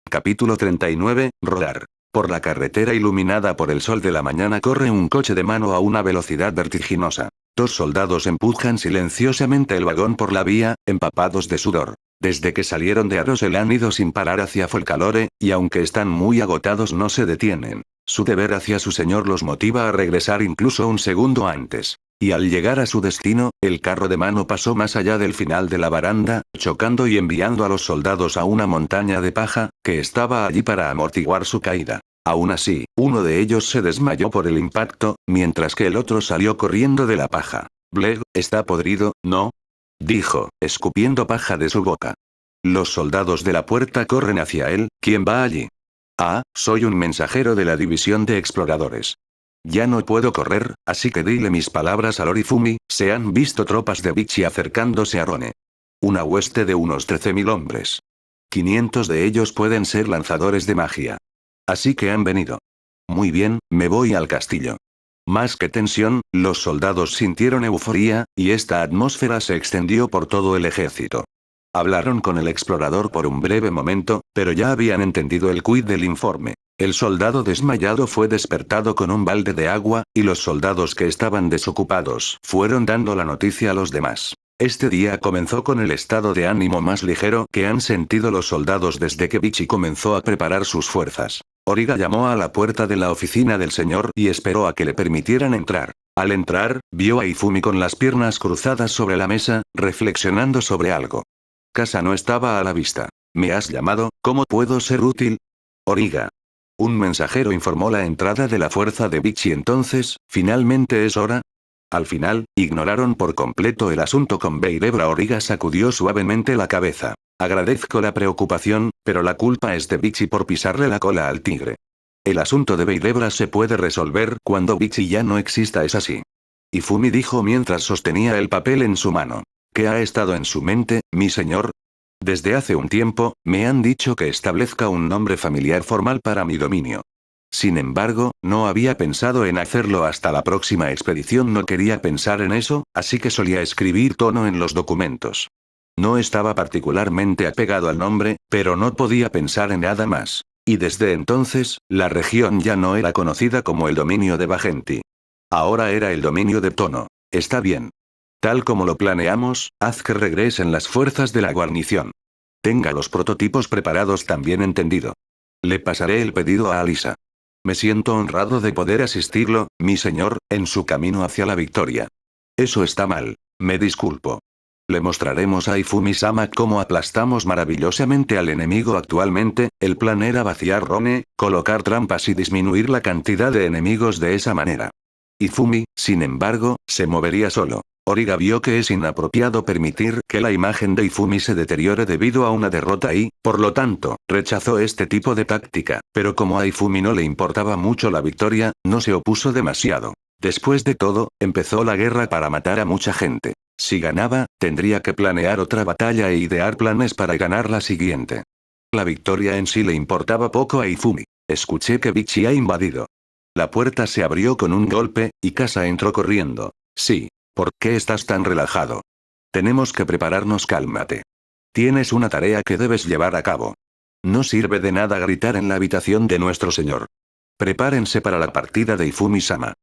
Capítulo 39, Rodar. Por la carretera iluminada por el sol de la mañana corre un coche de mano a una velocidad vertiginosa. Dos soldados empujan silenciosamente el vagón por la vía, empapados de sudor. Desde que salieron de Arosel han ido sin parar hacia Folcalore, y aunque están muy agotados no se detienen. Su deber hacia su señor los motiva a regresar incluso un segundo antes. Y al llegar a su destino, el carro de mano pasó más allá del final de la baranda, chocando y enviando a los soldados a una montaña de paja, que estaba allí para amortiguar su caída. Aún así, uno de ellos se desmayó por el impacto, mientras que el otro salió corriendo de la paja. «Bleg, está podrido, ¿no?», dijo, escupiendo paja de su boca. Los soldados de la puerta corren hacia él. «¿Quién va allí?». «Ah, soy un mensajero de la división de exploradores. Ya no puedo correr, así que dile mis palabras a Lorifumi». Se han visto tropas de Bichi acercándose a Rone. Una hueste de unos 13.000 hombres. 500 de ellos pueden ser lanzadores de magia. Así que han venido. Muy bien, me voy al castillo. Más que tensión, los soldados sintieron euforía, y esta atmósfera se extendió por todo el ejército. Hablaron con el explorador por un breve momento, pero ya habían entendido el quid del informe. El soldado desmayado fue despertado con un balde de agua, y los soldados que estaban desocupados fueron dando la noticia a los demás. Este día comenzó con el estado de ánimo más ligero que han sentido los soldados desde que Bichi comenzó a preparar sus fuerzas. Origa llamó a la puerta de la oficina del señor y esperó a que le permitieran entrar. Al entrar, vio a Ifumi con las piernas cruzadas sobre la mesa, reflexionando sobre algo. Casa no estaba a la vista. «¿Me has llamado? ¿Cómo puedo ser útil?». «Origa». Un mensajero informó la entrada de la fuerza de Bichi. «Entonces, ¿finalmente es hora?». Al final, ignoraron por completo el asunto con Beirebra. Origa sacudió suavemente la cabeza. «Agradezco la preocupación, pero la culpa es de Bichi por pisarle la cola al tigre. El asunto de Beirebra se puede resolver cuando Bichi ya no exista, ¿es así?». Ifumi dijo mientras sostenía el papel en su mano. «¿Qué ha estado en su mente, mi señor?». «Desde hace un tiempo, me han dicho que establezca un nombre familiar formal para mi dominio. Sin embargo, no había pensado en hacerlo hasta la próxima expedición. No quería pensar en eso, así que solía escribir tono en los documentos. No estaba particularmente apegado al nombre, pero no podía pensar en nada más. Y desde entonces, la región ya no era conocida como el dominio de Vagenti. Ahora era el dominio de Tono. Está bien. Tal como lo planeamos, haz que regresen las fuerzas de la guarnición. Tenga los prototipos preparados también, entendido. Le pasaré el pedido a Alisa. Me siento honrado de poder asistirlo, mi señor, en su camino hacia la victoria. Eso está mal. Me disculpo. Le mostraremos a Ifumi-sama cómo aplastamos maravillosamente al enemigo actualmente. El plan era vaciar Rone, colocar trampas y disminuir la cantidad de enemigos de esa manera. Ifumi, sin embargo, se movería solo. Origa vio que es inapropiado permitir que la imagen de Ifumi se deteriore debido a una derrota y, por lo tanto, rechazó este tipo de táctica, pero como a Ifumi no le importaba mucho la victoria, no se opuso demasiado. Después de todo, empezó la guerra para matar a mucha gente. Si ganaba, tendría que planear otra batalla e idear planes para ganar la siguiente. La victoria en sí le importaba poco a Ifumi. Escuché que Bichi ha invadido. La puerta se abrió con un golpe, y Casa entró corriendo. «Sí. ¿Por qué estás tan relajado? Tenemos que prepararnos, cálmate. Tienes una tarea que debes llevar a cabo. No sirve de nada gritar en la habitación de nuestro señor. Prepárense para la partida de Ifumi-sama».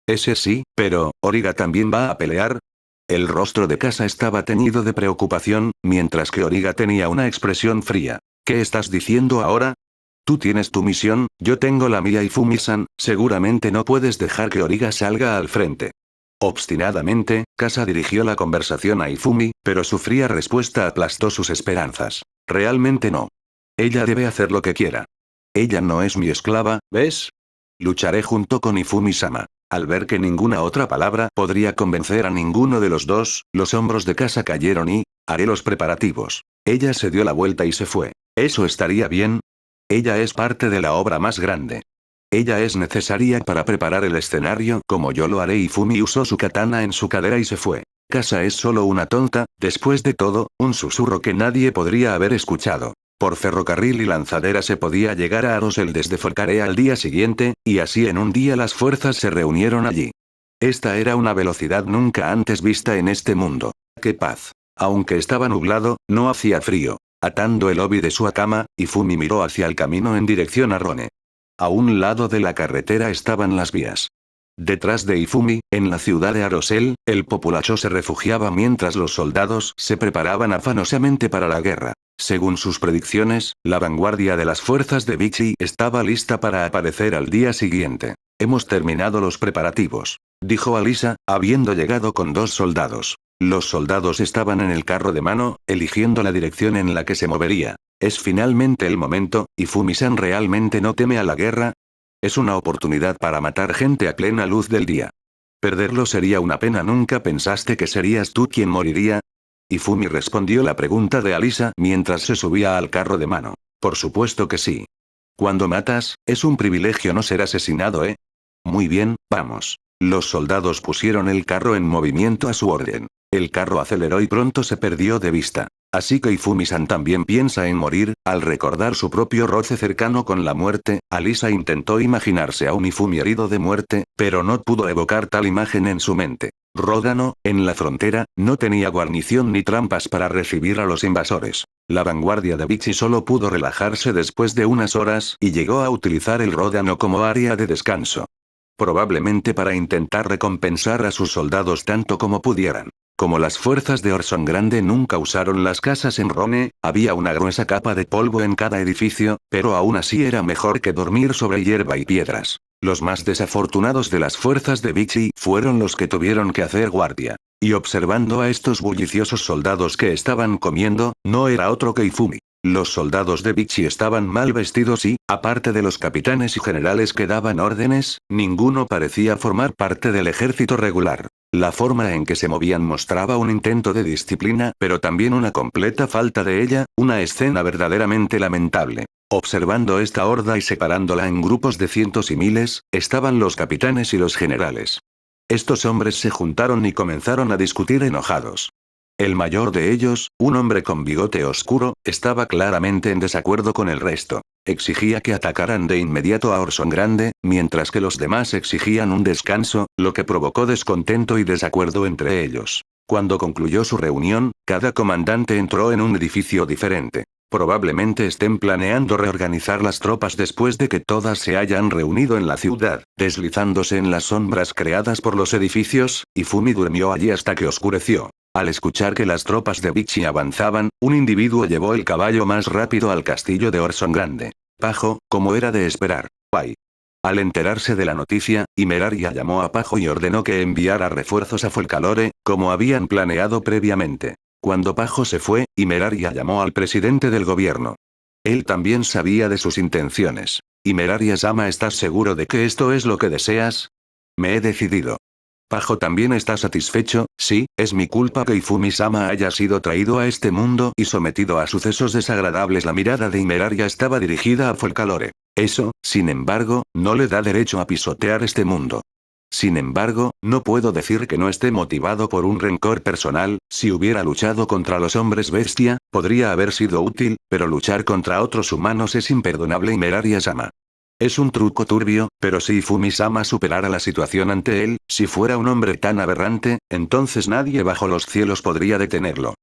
«Ese sí, pero, ¿Origa también va a pelear?». El rostro de Casa estaba teñido de preocupación, mientras que Origa tenía una expresión fría. «¿Qué estás diciendo ahora? Tú tienes tu misión, yo tengo la mía. Ifumi-san, seguramente no puedes dejar que Origa salga al frente». Obstinadamente, Casa dirigió la conversación a Ifumi, pero su fría respuesta aplastó sus esperanzas. «Realmente no. Ella debe hacer lo que quiera. Ella no es mi esclava, ¿ves? Lucharé junto con Ifumi-sama». Al ver que ninguna otra palabra podría convencer a ninguno de los dos, los hombros de Casa cayeron y, «Haré los preparativos». Ella se dio la vuelta y se fue. «¿Eso estaría bien? Ella es parte de la obra más grande. Ella es necesaria para preparar el escenario como yo lo haré». Ifumi usó su katana en su cadera y se fue. Casa es solo una tonta, después de todo, un susurro que nadie podría haber escuchado. Por ferrocarril y lanzadera se podía llegar a Arosel desde Folcare al día siguiente, y así en un día las fuerzas se reunieron allí. Esta era una velocidad nunca antes vista en este mundo. ¡Qué paz! Aunque estaba nublado, no hacía frío. Atando el obi de su akama, Ifumi miró hacia el camino en dirección a Rone. A un lado de la carretera estaban las vías. Detrás de Ifumi, en la ciudad de Arosel, el populacho se refugiaba mientras los soldados se preparaban afanosamente para la guerra. Según sus predicciones, la vanguardia de las fuerzas de Vichy estaba lista para aparecer al día siguiente. Hemos terminado los preparativos, dijo Alisa, habiendo llegado con 2 soldados. Los soldados estaban en el carro de mano, eligiendo la dirección en la que se movería. Es finalmente el momento. ¿Ifumi-san realmente no teme a la guerra? Es una oportunidad para matar gente a plena luz del día. Perderlo sería una pena. ¿Nunca pensaste que serías tú quien moriría? Ifumi respondió la pregunta de Alisa mientras se subía al carro de mano. Por supuesto que sí. Cuando matas, es un privilegio no ser asesinado, ¿eh? Muy bien, vamos. Los soldados pusieron el carro en movimiento a su orden. El carro aceleró y pronto se perdió de vista. Así que Ifumi-san también piensa en morir. Al recordar su propio roce cercano con la muerte, Alisa intentó imaginarse a un Ifumi herido de muerte, pero no pudo evocar tal imagen en su mente. Ródano, en la frontera, no tenía guarnición ni trampas para recibir a los invasores. La vanguardia de Vichy solo pudo relajarse después de unas horas y llegó a utilizar el Ródano como área de descanso. Probablemente para intentar recompensar a sus soldados tanto como pudieran. Como las fuerzas de Orson Grande nunca usaron las casas en Rone, había una gruesa capa de polvo en cada edificio, pero aún así era mejor que dormir sobre hierba y piedras. Los más desafortunados de las fuerzas de Vichy fueron los que tuvieron que hacer guardia. Y observando a estos bulliciosos soldados que estaban comiendo, no era otro que Ifumi. Los soldados de Vichy estaban mal vestidos y, aparte de los capitanes y generales que daban órdenes, ninguno parecía formar parte del ejército regular. La forma en que se movían mostraba un intento de disciplina, pero también una completa falta de ella, una escena verdaderamente lamentable. Observando esta horda y separándola en grupos de cientos y miles, estaban los capitanes y los generales. Estos hombres se juntaron y comenzaron a discutir enojados. El mayor de ellos, un hombre con bigote oscuro, estaba claramente en desacuerdo con el resto. Exigía que atacaran de inmediato a Orson Grande, mientras que los demás exigían un descanso, lo que provocó descontento y desacuerdo entre ellos. Cuando concluyó su reunión, cada comandante entró en un edificio diferente. Probablemente estén planeando reorganizar las tropas después de que todas se hayan reunido en la ciudad. Deslizándose en las sombras creadas por los edificios, Ifumi durmió allí hasta que oscureció. Al escuchar que las tropas de Vichy avanzaban, un individuo llevó el caballo más rápido al castillo de Orson Grande. Pajo, como era de esperar. Guay. Al enterarse de la noticia, Imeraria llamó a Pajo y ordenó que enviara refuerzos a Folcalore, como habían planeado previamente. Cuando Pajo se fue, Imeraria llamó al presidente del gobierno. Él también sabía de sus intenciones. Imeraria-sama, ¿estás seguro de que esto es lo que deseas? Me he decidido. Pajo también está satisfecho. Sí, es mi culpa que Ifumi-sama haya sido traído a este mundo y sometido a sucesos desagradables. La mirada de Imeraria estaba dirigida a Folcalore. Eso, sin embargo, no le da derecho a pisotear este mundo. Sin embargo, no puedo decir que no esté motivado por un rencor personal. Si hubiera luchado contra los hombres bestia, podría haber sido útil, pero luchar contra otros humanos es imperdonable. Imeraria-sama. Es un truco turbio, pero si Ifumi-sama superara la situación ante él, si fuera un hombre tan aberrante, entonces nadie bajo los cielos podría detenerlo.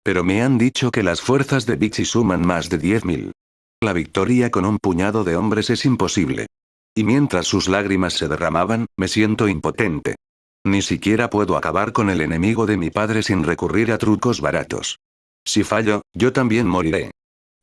Pero me han dicho que las fuerzas de Vichy suman más de 10.000. La victoria con un puñado de hombres es imposible. Y mientras sus lágrimas se derramaban, me siento impotente. Ni siquiera puedo acabar con el enemigo de mi padre sin recurrir a trucos baratos. Si fallo, yo también moriré.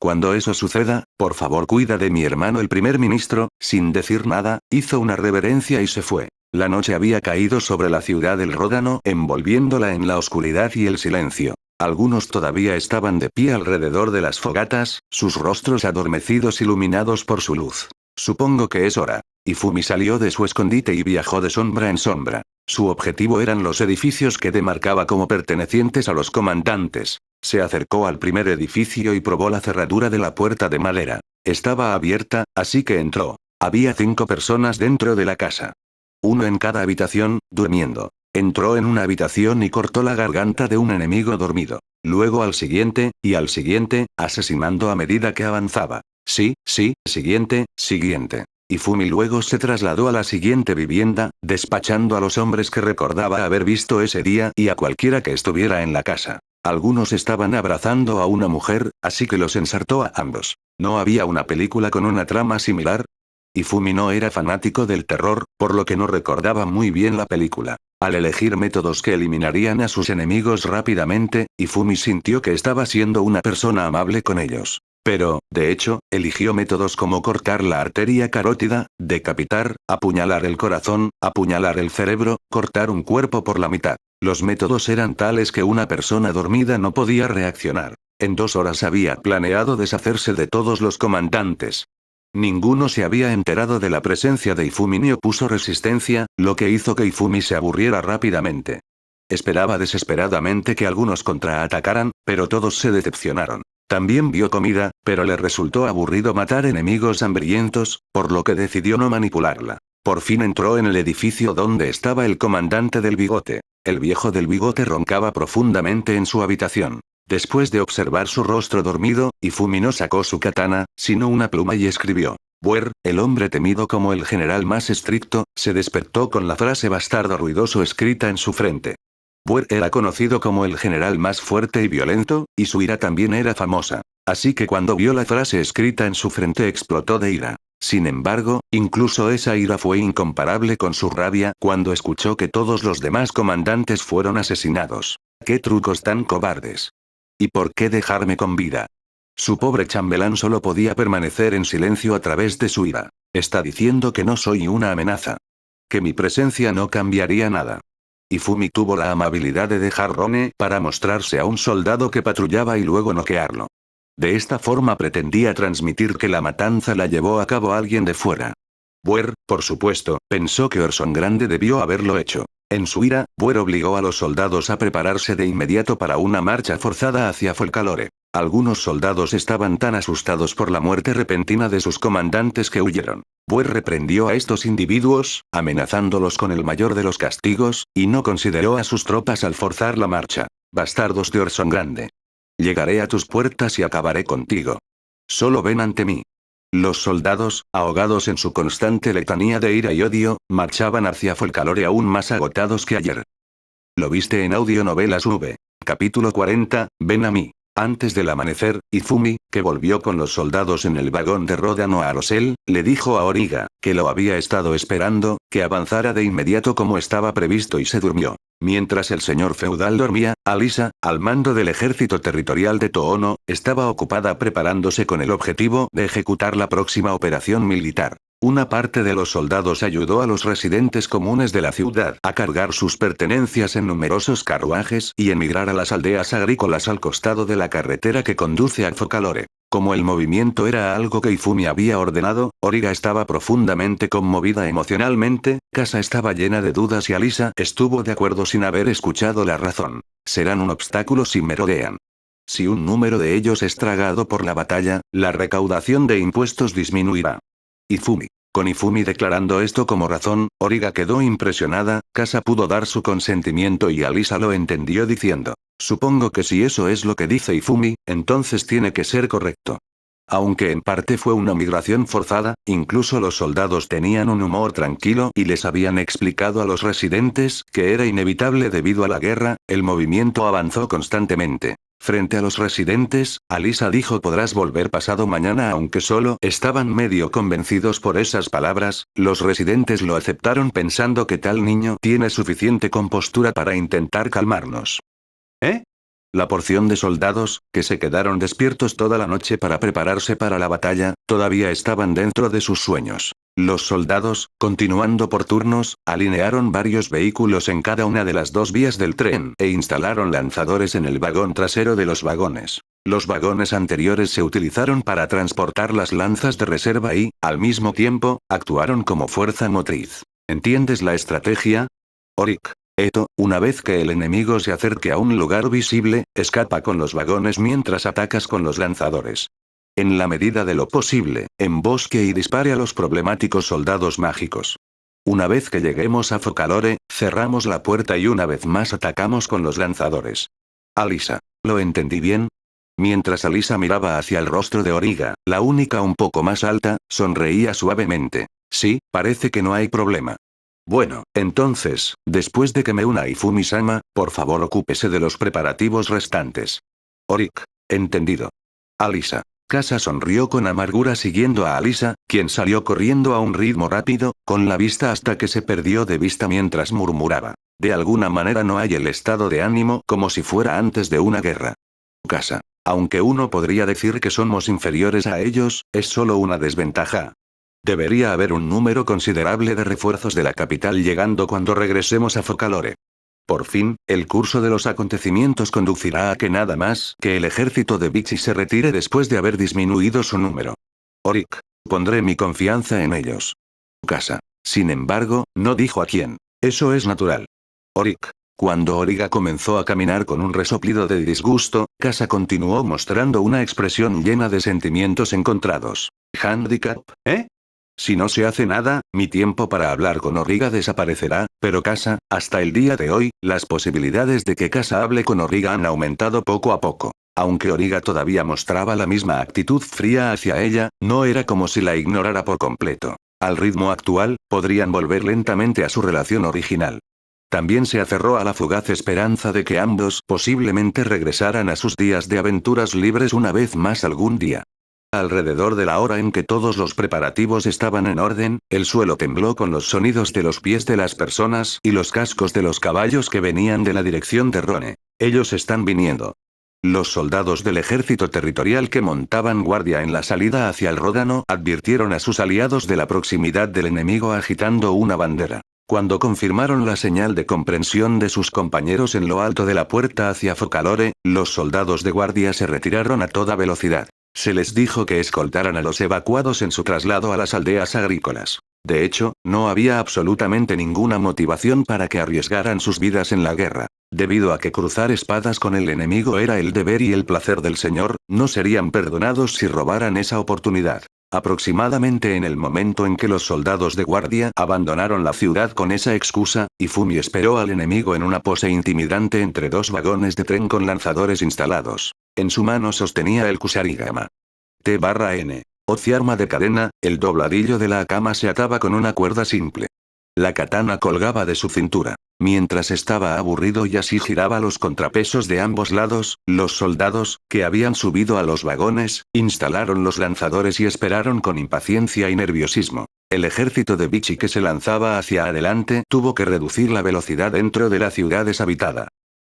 Cuando eso suceda, por favor cuida de mi hermano. El primer ministro, sin decir nada, hizo una reverencia y se fue. La noche había caído sobre la ciudad del Ródano, envolviéndola en la oscuridad y el silencio. Algunos todavía estaban de pie alrededor de las fogatas, sus rostros adormecidos iluminados por su luz. Supongo que es hora. Ifumi salió de su escondite y viajó de sombra en sombra. Su objetivo eran los edificios que demarcaba como pertenecientes a los comandantes. Se acercó al primer edificio y probó la cerradura de la puerta de madera. Estaba abierta, así que entró. Había 5 personas dentro de la casa. Uno en cada habitación, durmiendo. Entró en una habitación y cortó la garganta de un enemigo dormido. Luego al siguiente, y al siguiente, asesinando a medida que avanzaba. Sí, siguiente, siguiente. Ifumi luego se trasladó a la siguiente vivienda, despachando a los hombres que recordaba haber visto ese día y a cualquiera que estuviera en la casa. Algunos estaban abrazando a una mujer, así que los ensartó a ambos. ¿No había una película con una trama similar? Ifumi no era fanático del terror, por lo que no recordaba muy bien la película. Al elegir métodos que eliminarían a sus enemigos rápidamente, Ifumi sintió que estaba siendo una persona amable con ellos. Pero, de hecho, eligió métodos como cortar la arteria carótida, decapitar, apuñalar el corazón, apuñalar el cerebro, cortar un cuerpo por la mitad. Los métodos eran tales que una persona dormida no podía reaccionar. En 2 horas había planeado deshacerse de todos los comandantes. Ninguno se había enterado de la presencia de Ifumi ni opuso resistencia, lo que hizo que Ifumi se aburriera rápidamente. Esperaba desesperadamente que algunos contraatacaran, pero todos se decepcionaron. También vio comida, pero le resultó aburrido matar enemigos hambrientos, por lo que decidió no manipularla. Por fin entró en el edificio donde estaba el comandante del bigote. El viejo del bigote roncaba profundamente en su habitación. Después de observar su rostro dormido, Ifumi no sacó su katana, sino una pluma y escribió. Buer, el hombre temido como el general más estricto, se despertó con la frase bastardo ruidoso escrita en su frente. Buer era conocido como el general más fuerte y violento, y su ira también era famosa. Así que cuando vio la frase escrita en su frente explotó de ira. Sin embargo, incluso esa ira fue incomparable con su rabia cuando escuchó que todos los demás comandantes fueron asesinados. ¡Qué trucos tan cobardes! ¿Y por qué dejarme con vida? Su pobre chambelán solo podía permanecer en silencio a través de su ira. Está diciendo que no soy una amenaza. Que mi presencia no cambiaría nada. Ifumi tuvo la amabilidad de dejar Rone para mostrarse a un soldado que patrullaba y luego noquearlo. De esta forma pretendía transmitir que la matanza la llevó a cabo alguien de fuera. Buer, por supuesto, pensó que Orson Grande debió haberlo hecho. En su ira, Buer obligó a los soldados a prepararse de inmediato para una marcha forzada hacia Folcalore. Algunos soldados estaban tan asustados por la muerte repentina de sus comandantes que huyeron. Buer reprendió a estos individuos, amenazándolos con el mayor de los castigos, y no consideró a sus tropas al forzar la marcha. Bastardos de Orson Grande. Llegaré a tus puertas y acabaré contigo. Solo ven ante mí. Los soldados, ahogados en su constante letanía de ira y odio, marchaban hacia Folcalore aún más agotados que ayer. Lo viste en Audionovelas V. Capítulo 40, ven a mí. Antes del amanecer, Ifumi, que volvió con los soldados en el vagón de Ródano a Rosel, le dijo a Origa, que lo había estado esperando, que avanzara de inmediato como estaba previsto y se durmió. Mientras el señor feudal dormía, Alisa, al mando del ejército territorial de Toono, estaba ocupada preparándose con el objetivo de ejecutar la próxima operación militar. Una parte de los soldados ayudó a los residentes comunes de la ciudad a cargar sus pertenencias en numerosos carruajes y emigrar a las aldeas agrícolas al costado de la carretera que conduce a Folcalore. Como el movimiento era algo que Ifumi había ordenado, Origa estaba profundamente conmovida emocionalmente, Casa estaba llena de dudas y Alisa estuvo de acuerdo sin haber escuchado la razón. Serán un obstáculo si merodean. Si un número de ellos es tragado por la batalla, la recaudación de impuestos disminuirá. Ifumi. Con Ifumi declarando esto como razón, Origa quedó impresionada, Casa pudo dar su consentimiento y Alisa lo entendió diciendo, supongo que si eso es lo que dice Ifumi, entonces tiene que ser correcto. Aunque en parte fue una migración forzada, incluso los soldados tenían un humor tranquilo y les habían explicado a los residentes que era inevitable debido a la guerra, el movimiento avanzó constantemente. Frente a los residentes, Alisa dijo podrás volver pasado mañana aunque solo estaban medio convencidos por esas palabras, los residentes lo aceptaron pensando que tal niño tiene suficiente compostura para intentar calmarnos. ¿Eh? La porción de soldados, que se quedaron despiertos toda la noche para prepararse para la batalla, todavía estaban dentro de sus sueños. Los soldados, continuando por turnos, alinearon varios vehículos en cada una de las 2 vías del tren e instalaron lanzadores en el vagón trasero de los vagones. Los vagones anteriores se utilizaron para transportar las lanzas de reserva y, al mismo tiempo, actuaron como fuerza motriz. ¿Entiendes la estrategia? Orik. Una vez que el enemigo se acerque a un lugar visible, escapa con los vagones mientras atacas con los lanzadores. En la medida de lo posible, embosque y dispare a los problemáticos soldados mágicos. Una vez que lleguemos a Folcalore, cerramos la puerta y una vez más atacamos con los lanzadores. Alisa. ¿Lo entendí bien? Mientras Alisa miraba hacia el rostro de Origa, la única un poco más alta, sonreía suavemente. Sí, parece que no hay problema. Bueno, entonces, después de que me una a Ifumi-sama, por favor ocúpese de los preparativos restantes. Orik. Entendido. Alisa. Kasa sonrió con amargura siguiendo a Alisa, quien salió corriendo a un ritmo rápido, con la vista hasta que se perdió de vista mientras murmuraba. De alguna manera no hay el estado de ánimo como si fuera antes de una guerra. Kasa. Aunque uno podría decir que somos inferiores a ellos, es solo una desventaja. Debería haber un número considerable de refuerzos de la capital llegando cuando regresemos a Focalore. Por fin, el curso de los acontecimientos conducirá a que nada más que el ejército de Bichi se retire después de haber disminuido su número. Orik. Pondré mi confianza en ellos. Kasa. Sin embargo, no dijo a quién. Eso es natural. Orik. Cuando Origa comenzó a caminar con un resoplido de disgusto, Kasa continuó mostrando una expresión llena de sentimientos encontrados. ¿Handicap, eh? Si no se hace nada, mi tiempo para hablar con Origa desaparecerá, pero Kasa, hasta el día de hoy, las posibilidades de que Kasa hable con Origa han aumentado poco a poco. Aunque Origa todavía mostraba la misma actitud fría hacia ella, no era como si la ignorara por completo. Al ritmo actual, podrían volver lentamente a su relación original. También se aferró a la fugaz esperanza de que ambos posiblemente regresaran a sus días de aventuras libres una vez más algún día. Alrededor de la hora en que todos los preparativos estaban en orden, el suelo tembló con los sonidos de los pies de las personas y los cascos de los caballos que venían de la dirección de Rone. Ellos están viniendo. Los soldados del ejército territorial que montaban guardia en la salida hacia el Ródano advirtieron a sus aliados de la proximidad del enemigo agitando una bandera. Cuando confirmaron la señal de comprensión de sus compañeros en lo alto de la puerta hacia Focalore, los soldados de guardia se retiraron a toda velocidad. Se les dijo que escoltaran a los evacuados en su traslado a las aldeas agrícolas. De hecho, no había absolutamente ninguna motivación para que arriesgaran sus vidas en la guerra. Debido a que cruzar espadas con el enemigo era el deber y el placer del Señor, no serían perdonados si robaran esa oportunidad. Aproximadamente en el momento en que los soldados de guardia abandonaron la ciudad con esa excusa, Ifumi esperó al enemigo en una pose intimidante entre dos vagones de tren con lanzadores instalados. En su mano sostenía el kusarigama. T/N. Oci arma de cadena, el dobladillo de la akama se ataba con una cuerda simple. La katana colgaba de su cintura. Mientras estaba aburrido y así giraba los contrapesos de ambos lados, los soldados, que habían subido a los vagones, instalaron los lanzadores y esperaron con impaciencia y nerviosismo. El ejército de Bichi que se lanzaba hacia adelante tuvo que reducir la velocidad dentro de la ciudad deshabitada.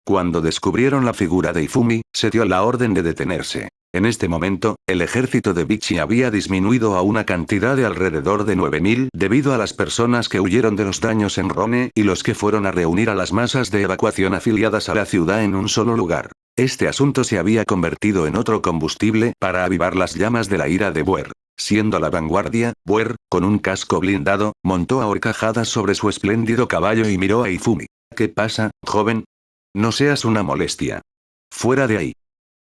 Cuando descubrieron la figura de Ifumi, se dio la orden de detenerse. En este momento, el ejército de Bichi había disminuido a una cantidad de alrededor de 9000 debido a las personas que huyeron de los daños en Rone y los que fueron a reunir a las masas de evacuación afiliadas a la ciudad en un solo lugar. Este asunto se había convertido en otro combustible para avivar las llamas de la ira de Buer. Siendo la vanguardia, Buer, con un casco blindado, montó a horcajadas sobre su espléndido caballo y miró a Ifumi. ¿Qué pasa, joven? No seas una molestia. Fuera de ahí.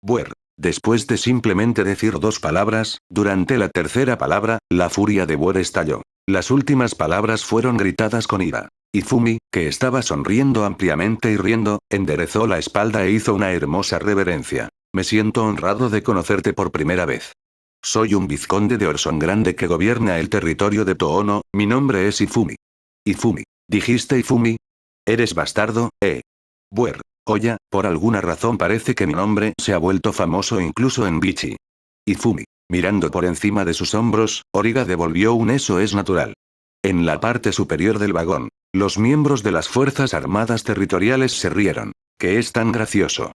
Buer. Después de simplemente decir dos palabras, durante la tercera palabra, la furia de Buer estalló. Las últimas palabras fueron gritadas con ira. Ifumi, que estaba sonriendo ampliamente y riendo, enderezó la espalda e hizo una hermosa reverencia. Me siento honrado de conocerte por primera vez. Soy un vizconde de Orson Grande que gobierna el territorio de Toono, mi nombre es Ifumi. Ifumi. ¿Dijiste Ifumi? ¿Eres bastardo, Buer. Oya, por alguna razón parece que mi nombre se ha vuelto famoso incluso en Bichi. Ifumi. Mirando por encima de sus hombros, Origa devolvió un eso es natural. En la parte superior del vagón, los miembros de las Fuerzas Armadas Territoriales se rieron. ¿Qué es tan gracioso?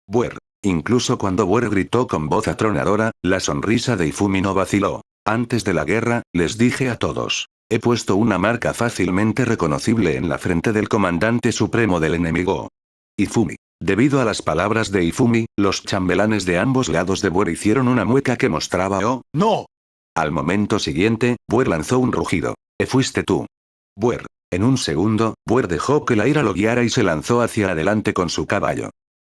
Buer. Incluso cuando Buer gritó con voz atronadora, la sonrisa de Ifumi no vaciló. Antes de la guerra, les dije a todos. He puesto una marca fácilmente reconocible en la frente del comandante supremo del enemigo. Ifumi. Debido a las palabras de Ifumi, los chambelanes de ambos lados de Buer hicieron una mueca que mostraba ¡oh, no! Al momento siguiente, Buer lanzó un rugido. Fuiste tú. Buer. En un segundo, Buer dejó que la ira lo guiara y se lanzó hacia adelante con su caballo.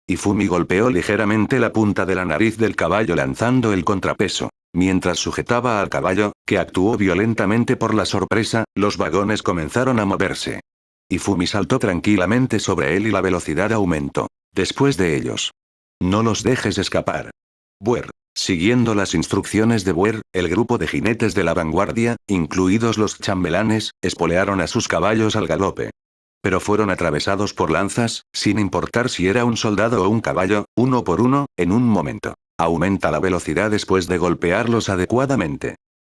Ifumi golpeó ligeramente la punta de la nariz del caballo lanzando el contrapeso. Mientras sujetaba al caballo, que actuó violentamente por la sorpresa, los vagones comenzaron a moverse. Ifumi saltó tranquilamente sobre él y la velocidad aumentó. Después de ellos. No los dejes escapar. Buer. Siguiendo las instrucciones de Buer, el grupo de jinetes de la vanguardia, incluidos los chambelanes, espolearon a sus caballos al galope. Pero fueron atravesados por lanzas, sin importar si era un soldado o un caballo, uno por uno, en un momento. Aumenta la velocidad después de golpearlos adecuadamente.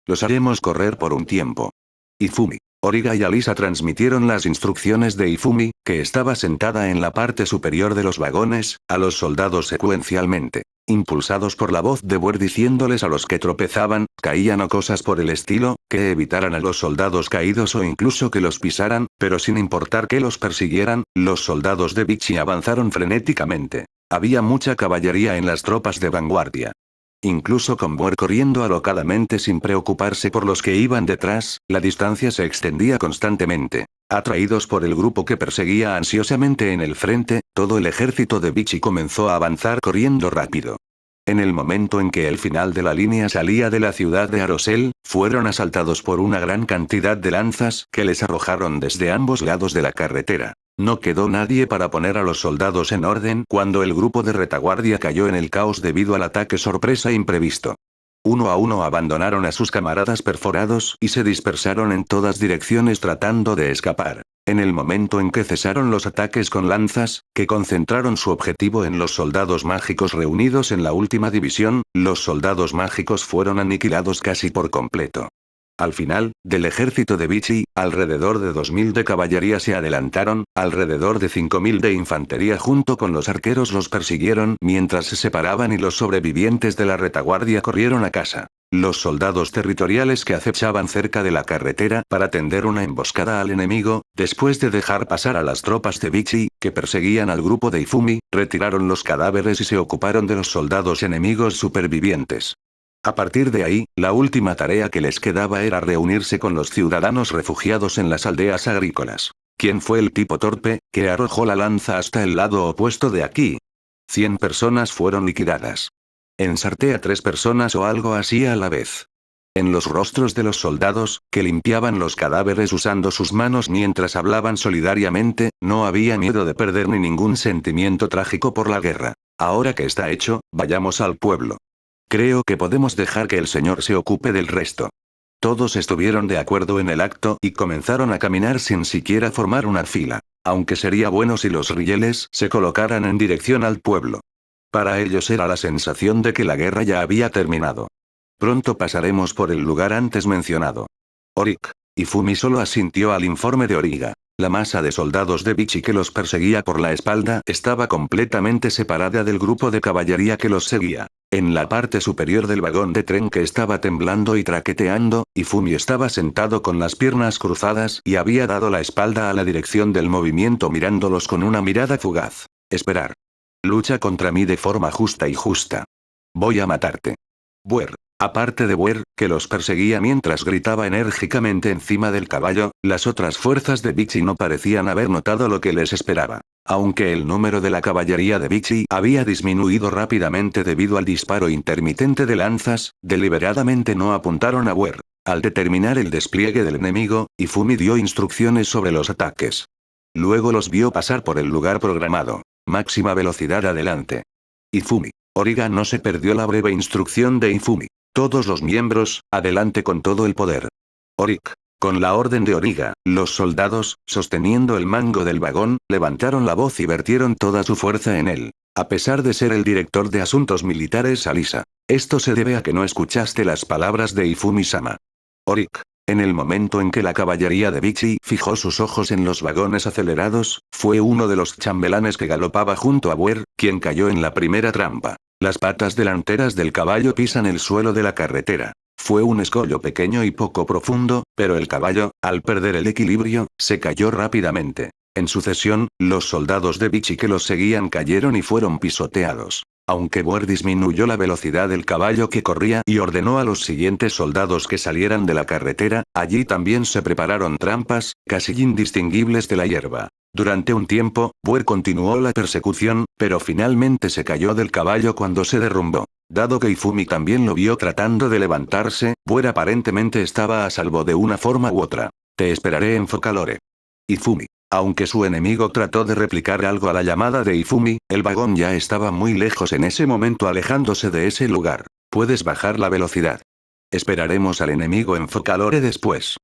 Los haremos correr por un tiempo. Ifumi, Origa y Alisa transmitieron las instrucciones de Ifumi, que estaba sentada en la parte superior de los vagones, a los soldados secuencialmente. Impulsados por la voz de Buer diciéndoles a los que tropezaban, caían o cosas por el estilo, que evitaran a los soldados caídos o incluso que los pisaran, pero sin importar que los persiguieran, los soldados de Vichy avanzaron frenéticamente. Había mucha caballería en las tropas de vanguardia. Incluso con Buer corriendo alocadamente sin preocuparse por los que iban detrás, la distancia se extendía constantemente. Atraídos por el grupo que perseguía ansiosamente en el frente, todo el ejército de Vichy comenzó a avanzar corriendo rápido. En el momento en que el final de la línea salía de la ciudad de Arosel, fueron asaltados por una gran cantidad de lanzas que les arrojaron desde ambos lados de la carretera. No quedó nadie para poner a los soldados en orden cuando el grupo de retaguardia cayó en el caos debido al ataque sorpresa imprevisto. Uno a uno abandonaron a sus camaradas perforados y se dispersaron en todas direcciones tratando de escapar. En el momento en que cesaron los ataques con lanzas, que concentraron su objetivo en los soldados mágicos reunidos en la última división, los soldados mágicos fueron aniquilados casi por completo. Al final, del ejército de Vichy, alrededor de 2000 de caballería se adelantaron, alrededor de 5000 de infantería junto con los arqueros los persiguieron mientras se separaban y los sobrevivientes de la retaguardia corrieron a casa. Los soldados territoriales que acechaban cerca de la carretera para tender una emboscada al enemigo, después de dejar pasar a las tropas de Vichy, que perseguían al grupo de Ifumi, retiraron los cadáveres y se ocuparon de los soldados enemigos supervivientes. A partir de ahí, la última tarea que les quedaba era reunirse con los ciudadanos refugiados en las aldeas agrícolas. ¿Quién fue el tipo torpe, que arrojó la lanza hasta el lado opuesto de aquí? 100 personas fueron liquidadas. Ensarté a 3 personas o algo así a la vez. En los rostros de los soldados, que limpiaban los cadáveres usando sus manos mientras hablaban solidariamente, no había miedo de perder ni ningún sentimiento trágico por la guerra. Ahora que está hecho, vayamos al pueblo. Creo que podemos dejar que el señor se ocupe del resto. Todos estuvieron de acuerdo en el acto y comenzaron a caminar sin siquiera formar una fila, aunque sería bueno si los rieles se colocaran en dirección al pueblo. Para ellos era la sensación de que la guerra ya había terminado. Pronto pasaremos por el lugar antes mencionado. Orik. Ifumi solo asintió al informe de Origa. La masa de soldados de Vichy que los perseguía por la espalda estaba completamente separada del grupo de caballería que los seguía. En la parte superior del vagón de tren que estaba temblando y traqueteando, Ifumi estaba sentado con las piernas cruzadas y había dado la espalda a la dirección del movimiento mirándolos con una mirada fugaz. Esperar. Lucha contra mí de forma justa y justa. Voy a matarte. Buer. Aparte de Buer, que los perseguía mientras gritaba enérgicamente encima del caballo, las otras fuerzas de Vichy no parecían haber notado lo que les esperaba. Aunque el número de la caballería de Vichy había disminuido rápidamente debido al disparo intermitente de lanzas, deliberadamente no apuntaron a Buer. Al determinar el despliegue del enemigo, Ifumi dio instrucciones sobre los ataques. Luego los vio pasar por el lugar programado. Máxima velocidad adelante. Ifumi. Origa no se perdió la breve instrucción de Ifumi. Todos los miembros, adelante con todo el poder. Orik. Con la orden de Origa, los soldados, sosteniendo el mango del vagón, levantaron la voz y vertieron toda su fuerza en él. A pesar de ser el director de asuntos militares Alisa. Esto se debe a que no escuchaste las palabras de Ifumi-sama. Orik. En el momento en que la caballería de Vichy fijó sus ojos en los vagones acelerados, fue uno de los chambelanes que galopaba junto a Buer, quien cayó en la primera trampa. Las patas delanteras del caballo pisan el suelo de la carretera. Fue un escollo pequeño y poco profundo, pero el caballo, al perder el equilibrio, se cayó rápidamente. En sucesión, los soldados de Vichy que los seguían cayeron y fueron pisoteados. Aunque Buer disminuyó la velocidad del caballo que corría y ordenó a los siguientes soldados que salieran de la carretera, allí también se prepararon trampas, casi indistinguibles de la hierba. Durante un tiempo, Buer continuó la persecución, pero finalmente se cayó del caballo cuando se derrumbó. Dado que Ifumi también lo vio tratando de levantarse, Buer aparentemente estaba a salvo de una forma u otra. Te esperaré en Focalore. Ifumi. Aunque su enemigo trató de replicar algo a la llamada de Ifumi, el vagón ya estaba muy lejos en ese momento alejándose de ese lugar. Puedes bajar la velocidad. Esperaremos al enemigo en Focalore después.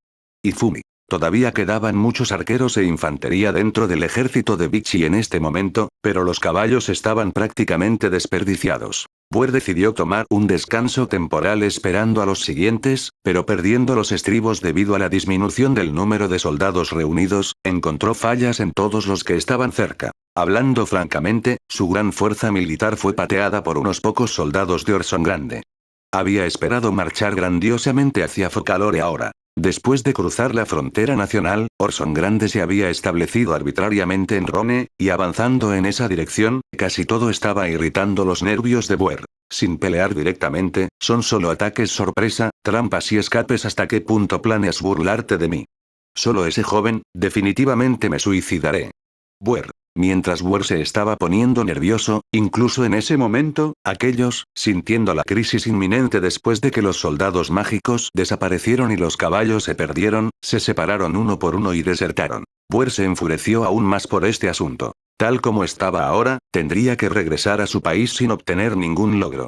Ifumi. Todavía quedaban muchos arqueros e infantería dentro del ejército de Vichy en este momento, pero los caballos estaban prácticamente desperdiciados. Buer decidió tomar un descanso temporal esperando a los siguientes, pero perdiendo los estribos debido a la disminución del número de soldados reunidos, encontró fallas en todos los que estaban cerca. Hablando francamente, su gran fuerza militar fue pateada por unos pocos soldados de Orson Grande. Había esperado marchar grandiosamente hacia Focalore ahora. Después de cruzar la frontera nacional, Orson Grande se había establecido arbitrariamente en Rone, y avanzando en esa dirección, casi todo estaba irritando los nervios de Buer. Sin pelear directamente, son solo ataques sorpresa, trampas y escapes. ¿Hasta qué punto planeas burlarte de mí? Solo ese joven, definitivamente me suicidaré. Buer. Mientras Buer se estaba poniendo nervioso, incluso en ese momento, aquellos, sintiendo la crisis inminente después de que los soldados mágicos desaparecieron y los caballos se perdieron, se separaron uno por uno y desertaron. Buer se enfureció aún más por este asunto. Tal como estaba ahora, tendría que regresar a su país sin obtener ningún logro.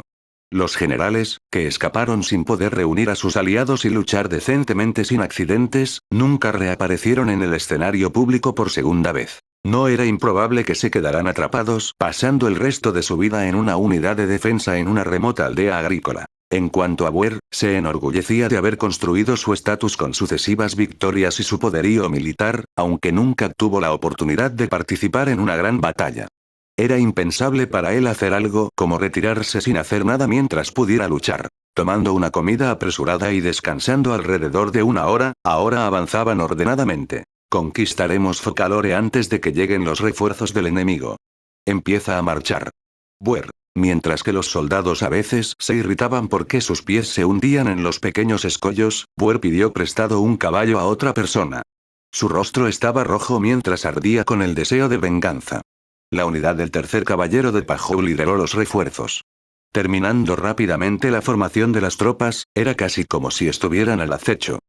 Los generales, que escaparon sin poder reunir a sus aliados y luchar decentemente sin accidentes, nunca reaparecieron en el escenario público por segunda vez. No era improbable que se quedaran atrapados, pasando el resto de su vida en una unidad de defensa en una remota aldea agrícola. En cuanto a Buer, se enorgullecía de haber construido su estatus con sucesivas victorias y su poderío militar, aunque nunca tuvo la oportunidad de participar en una gran batalla. Era impensable para él hacer algo como retirarse sin hacer nada mientras pudiera luchar. Tomando una comida apresurada y descansando alrededor de una hora, ahora avanzaban ordenadamente. Conquistaremos Focalore antes de que lleguen los refuerzos del enemigo. Empieza a marchar. Buer. Mientras que los soldados a veces se irritaban porque sus pies se hundían en los pequeños escollos, Buer pidió prestado un caballo a otra persona. Su rostro estaba rojo mientras ardía con el deseo de venganza. La unidad del tercer caballero de Pajou lideró los refuerzos. Terminando rápidamente la formación de las tropas, era casi como si estuvieran al acecho.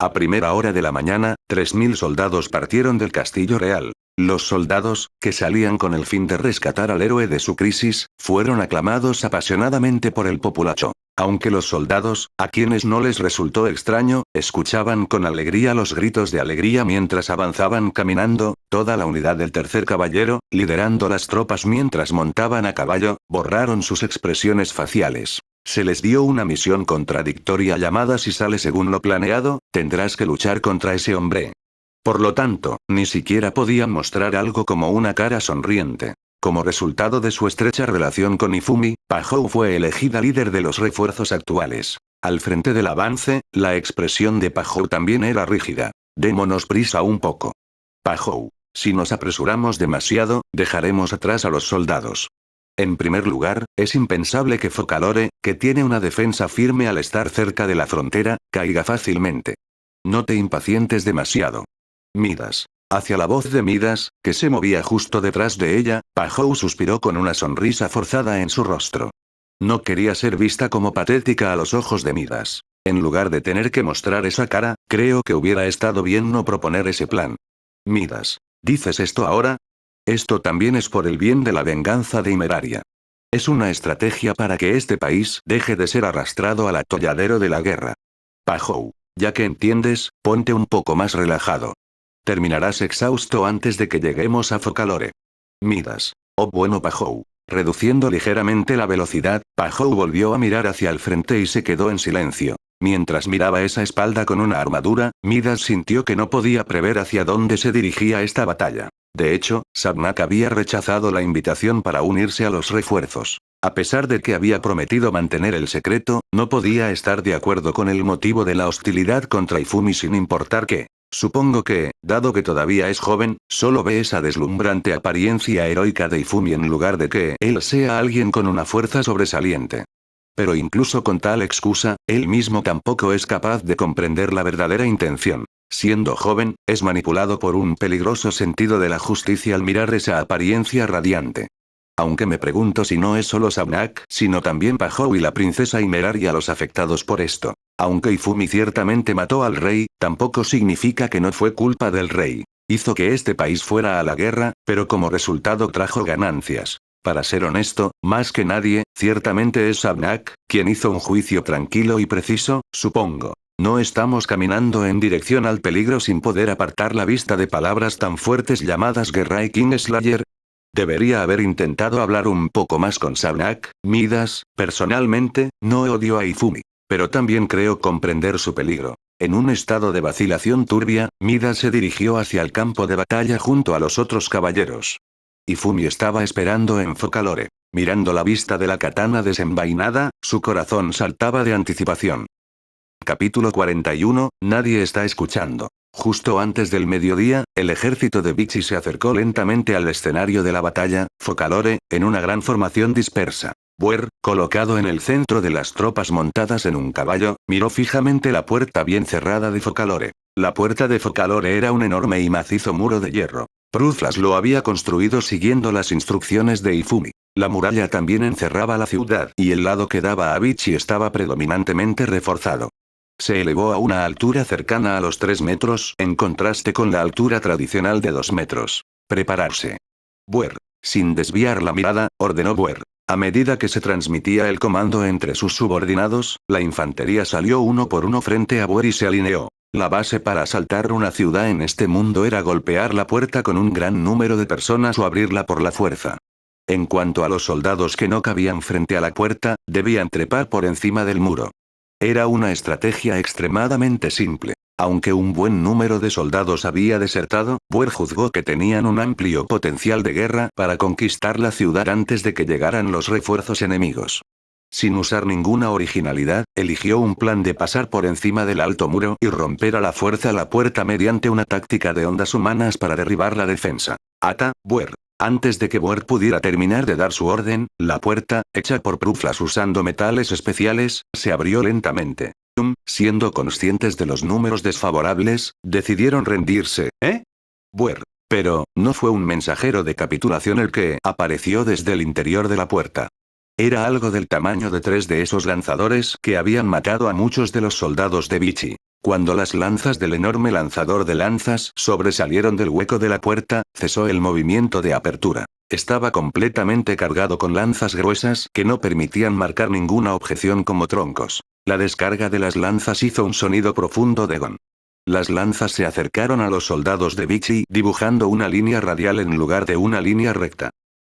A primera hora de la mañana, 3000 soldados partieron del castillo real. Los soldados, que salían con el fin de rescatar al héroe de su crisis, fueron aclamados apasionadamente por el populacho. Aunque los soldados, a quienes no les resultó extraño, escuchaban con alegría los gritos de alegría mientras avanzaban caminando, toda la unidad del tercer caballero, liderando las tropas mientras montaban a caballo, borraron sus expresiones faciales. Se les dio una misión contradictoria llamada: si sale según lo planeado, tendrás que luchar contra ese hombre. Por lo tanto, ni siquiera podían mostrar algo como una cara sonriente. Como resultado de su estrecha relación con Ifumi, Pajou fue elegida líder de los refuerzos actuales. Al frente del avance, la expresión de Pajou también era rígida. Démonos prisa un poco. Pajou. Si nos apresuramos demasiado, dejaremos atrás a los soldados. En primer lugar, es impensable que Focalore, que tiene una defensa firme al estar cerca de la frontera, caiga fácilmente. No te impacientes demasiado. Midas. Hacia la voz de Midas, que se movía justo detrás de ella, Pajou suspiró con una sonrisa forzada en su rostro. No quería ser vista como patética a los ojos de Midas. En lugar de tener que mostrar esa cara, creo que hubiera estado bien no proponer ese plan. Midas. ¿Dices esto ahora? Esto también es por el bien de la venganza de Imeraria. Es una estrategia para que este país deje de ser arrastrado al atolladero de la guerra. Pajou. Ya que entiendes, ponte un poco más relajado. Terminarás exhausto antes de que lleguemos a Focalore. Midas. Oh bueno Pajou. Reduciendo ligeramente la velocidad, Pajou volvió a mirar hacia el frente y se quedó en silencio. Mientras miraba esa espalda con una armadura, Midas sintió que no podía prever hacia dónde se dirigía esta batalla. De hecho, Sabnak había rechazado la invitación para unirse a los refuerzos. A pesar de que había prometido mantener el secreto, no podía estar de acuerdo con el motivo de la hostilidad contra Ifumi sin importar qué. Supongo que, dado que todavía es joven, solo ve esa deslumbrante apariencia heroica de Ifumi en lugar de que él sea alguien con una fuerza sobresaliente. Pero incluso con tal excusa, él mismo tampoco es capaz de comprender la verdadera intención. Siendo joven, es manipulado por un peligroso sentido de la justicia al mirar esa apariencia radiante. Aunque me pregunto si no es solo Sabnak, sino también Pajou y la princesa Imeraria los afectados por esto. Aunque Ifumi ciertamente mató al rey, tampoco significa que no fue culpa del rey. Hizo que este país fuera a la guerra, pero como resultado trajo ganancias. Para ser honesto, más que nadie, ciertamente es Sabnak, quien hizo un juicio tranquilo y preciso, supongo. No estamos caminando en dirección al peligro sin poder apartar la vista de palabras tan fuertes llamadas guerra y Kingslayer. Debería haber intentado hablar un poco más con Sabnak, Midas. Personalmente, no odio a Ifumi. Pero también creo comprender su peligro. En un estado de vacilación turbia, Midas se dirigió hacia el campo de batalla junto a los otros caballeros. Ifumi estaba esperando en Focalore. Mirando la vista de la katana desenvainada, su corazón saltaba de anticipación. Capítulo 41, nadie está escuchando. Justo antes del mediodía, el ejército de Vichy se acercó lentamente al escenario de la batalla, Focalore, en una gran formación dispersa. Buer, colocado en el centro de las tropas montadas en un caballo, miró fijamente la puerta bien cerrada de Focalore. La puerta de Focalore era un enorme y macizo muro de hierro. Pruflas lo había construido siguiendo las instrucciones de Ifumi. La muralla también encerraba la ciudad y el lado que daba a Vichy estaba predominantemente reforzado. Se elevó a una altura cercana a los 3 metros, en contraste con la altura tradicional de 2 metros. Prepararse. Buer. Sin desviar la mirada, ordenó Buer. A medida que se transmitía el comando entre sus subordinados, la infantería salió uno por uno frente a Buer y se alineó. La base para asaltar una ciudad en este mundo era golpear la puerta con un gran número de personas o abrirla por la fuerza. En cuanto a los soldados que no cabían frente a la puerta, debían trepar por encima del muro. Era una estrategia extremadamente simple. Aunque un buen número de soldados había desertado, Buer juzgó que tenían un amplio potencial de guerra para conquistar la ciudad antes de que llegaran los refuerzos enemigos. Sin usar ninguna originalidad, eligió un plan de pasar por encima del alto muro y romper a la fuerza la puerta mediante una táctica de ondas humanas para derribar la defensa. Ata, Buer. Antes de que Buer pudiera terminar de dar su orden, la puerta, hecha por Pruflas usando metales especiales, se abrió lentamente. Siendo conscientes de los números desfavorables, decidieron rendirse, ¿eh? Buer. Pero, no fue un mensajero de capitulación el que apareció desde el interior de la puerta. Era algo del tamaño de 3 de esos lanzadores que habían matado a muchos de los soldados de Vichy. Cuando las lanzas del enorme lanzador de lanzas sobresalieron del hueco de la puerta, cesó el movimiento de apertura. Estaba completamente cargado con lanzas gruesas que no permitían marcar ninguna objeción como troncos. La descarga de las lanzas hizo un sonido profundo de gong. Las lanzas se acercaron a los soldados de Vichy dibujando una línea radial en lugar de una línea recta.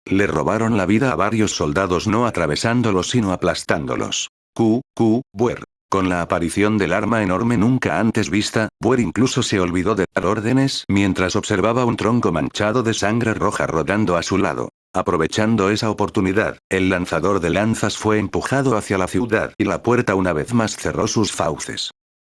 Le robaron la vida a varios soldados no atravesándolos sino aplastándolos. Buer. Con la aparición del arma enorme nunca antes vista, Buer incluso se olvidó de dar órdenes mientras observaba un tronco manchado de sangre roja rodando a su lado. Aprovechando esa oportunidad, el lanzador de lanzas fue empujado hacia la ciudad y la puerta una vez más cerró sus fauces.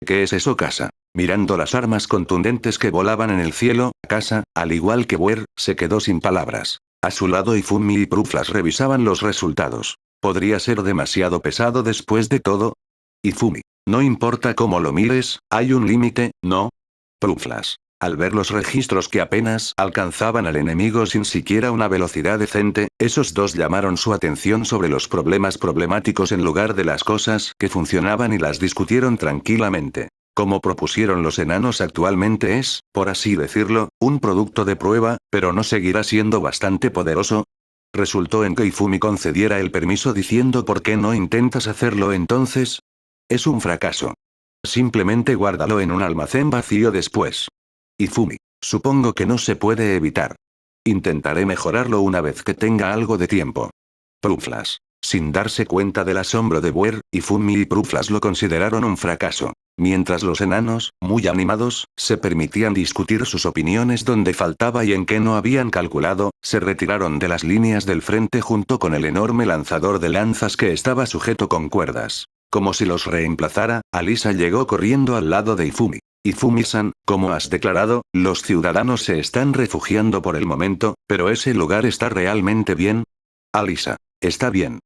¿Qué es eso, Casa? Mirando las armas contundentes que volaban en el cielo, Casa, al igual que Buer, se quedó sin palabras. A su lado Ifumi y Pruflas revisaban los resultados. ¿Podría ser demasiado pesado después de todo? Ifumi. No importa cómo lo mires, hay un límite, ¿no? Pruflas. Al ver los registros que apenas alcanzaban al enemigo sin siquiera una velocidad decente, esos dos llamaron su atención sobre los problemas problemáticos en lugar de las cosas que funcionaban y las discutieron tranquilamente. Como propusieron los enanos actualmente es, por así decirlo, un producto de prueba, pero no seguirá siendo bastante poderoso. Resultó en que Ifumi concediera el permiso diciendo ¿por qué no intentas hacerlo entonces? Es un fracaso. Simplemente guárdalo en un almacén vacío después. Ifumi. Supongo que no se puede evitar. Intentaré mejorarlo una vez que tenga algo de tiempo. Pruflas. Sin darse cuenta del asombro de Buer, Ifumi y Pruflas lo consideraron un fracaso. Mientras los enanos, muy animados, se permitían discutir sus opiniones donde faltaba y en qué no habían calculado, se retiraron de las líneas del frente junto con el enorme lanzador de lanzas que estaba sujeto con cuerdas. Como si los reemplazara, Alisa llegó corriendo al lado de Ifumi. Ifumi-san, como has declarado, los ciudadanos se están refugiando por el momento, pero ese lugar está realmente bien. Alisa. Está bien.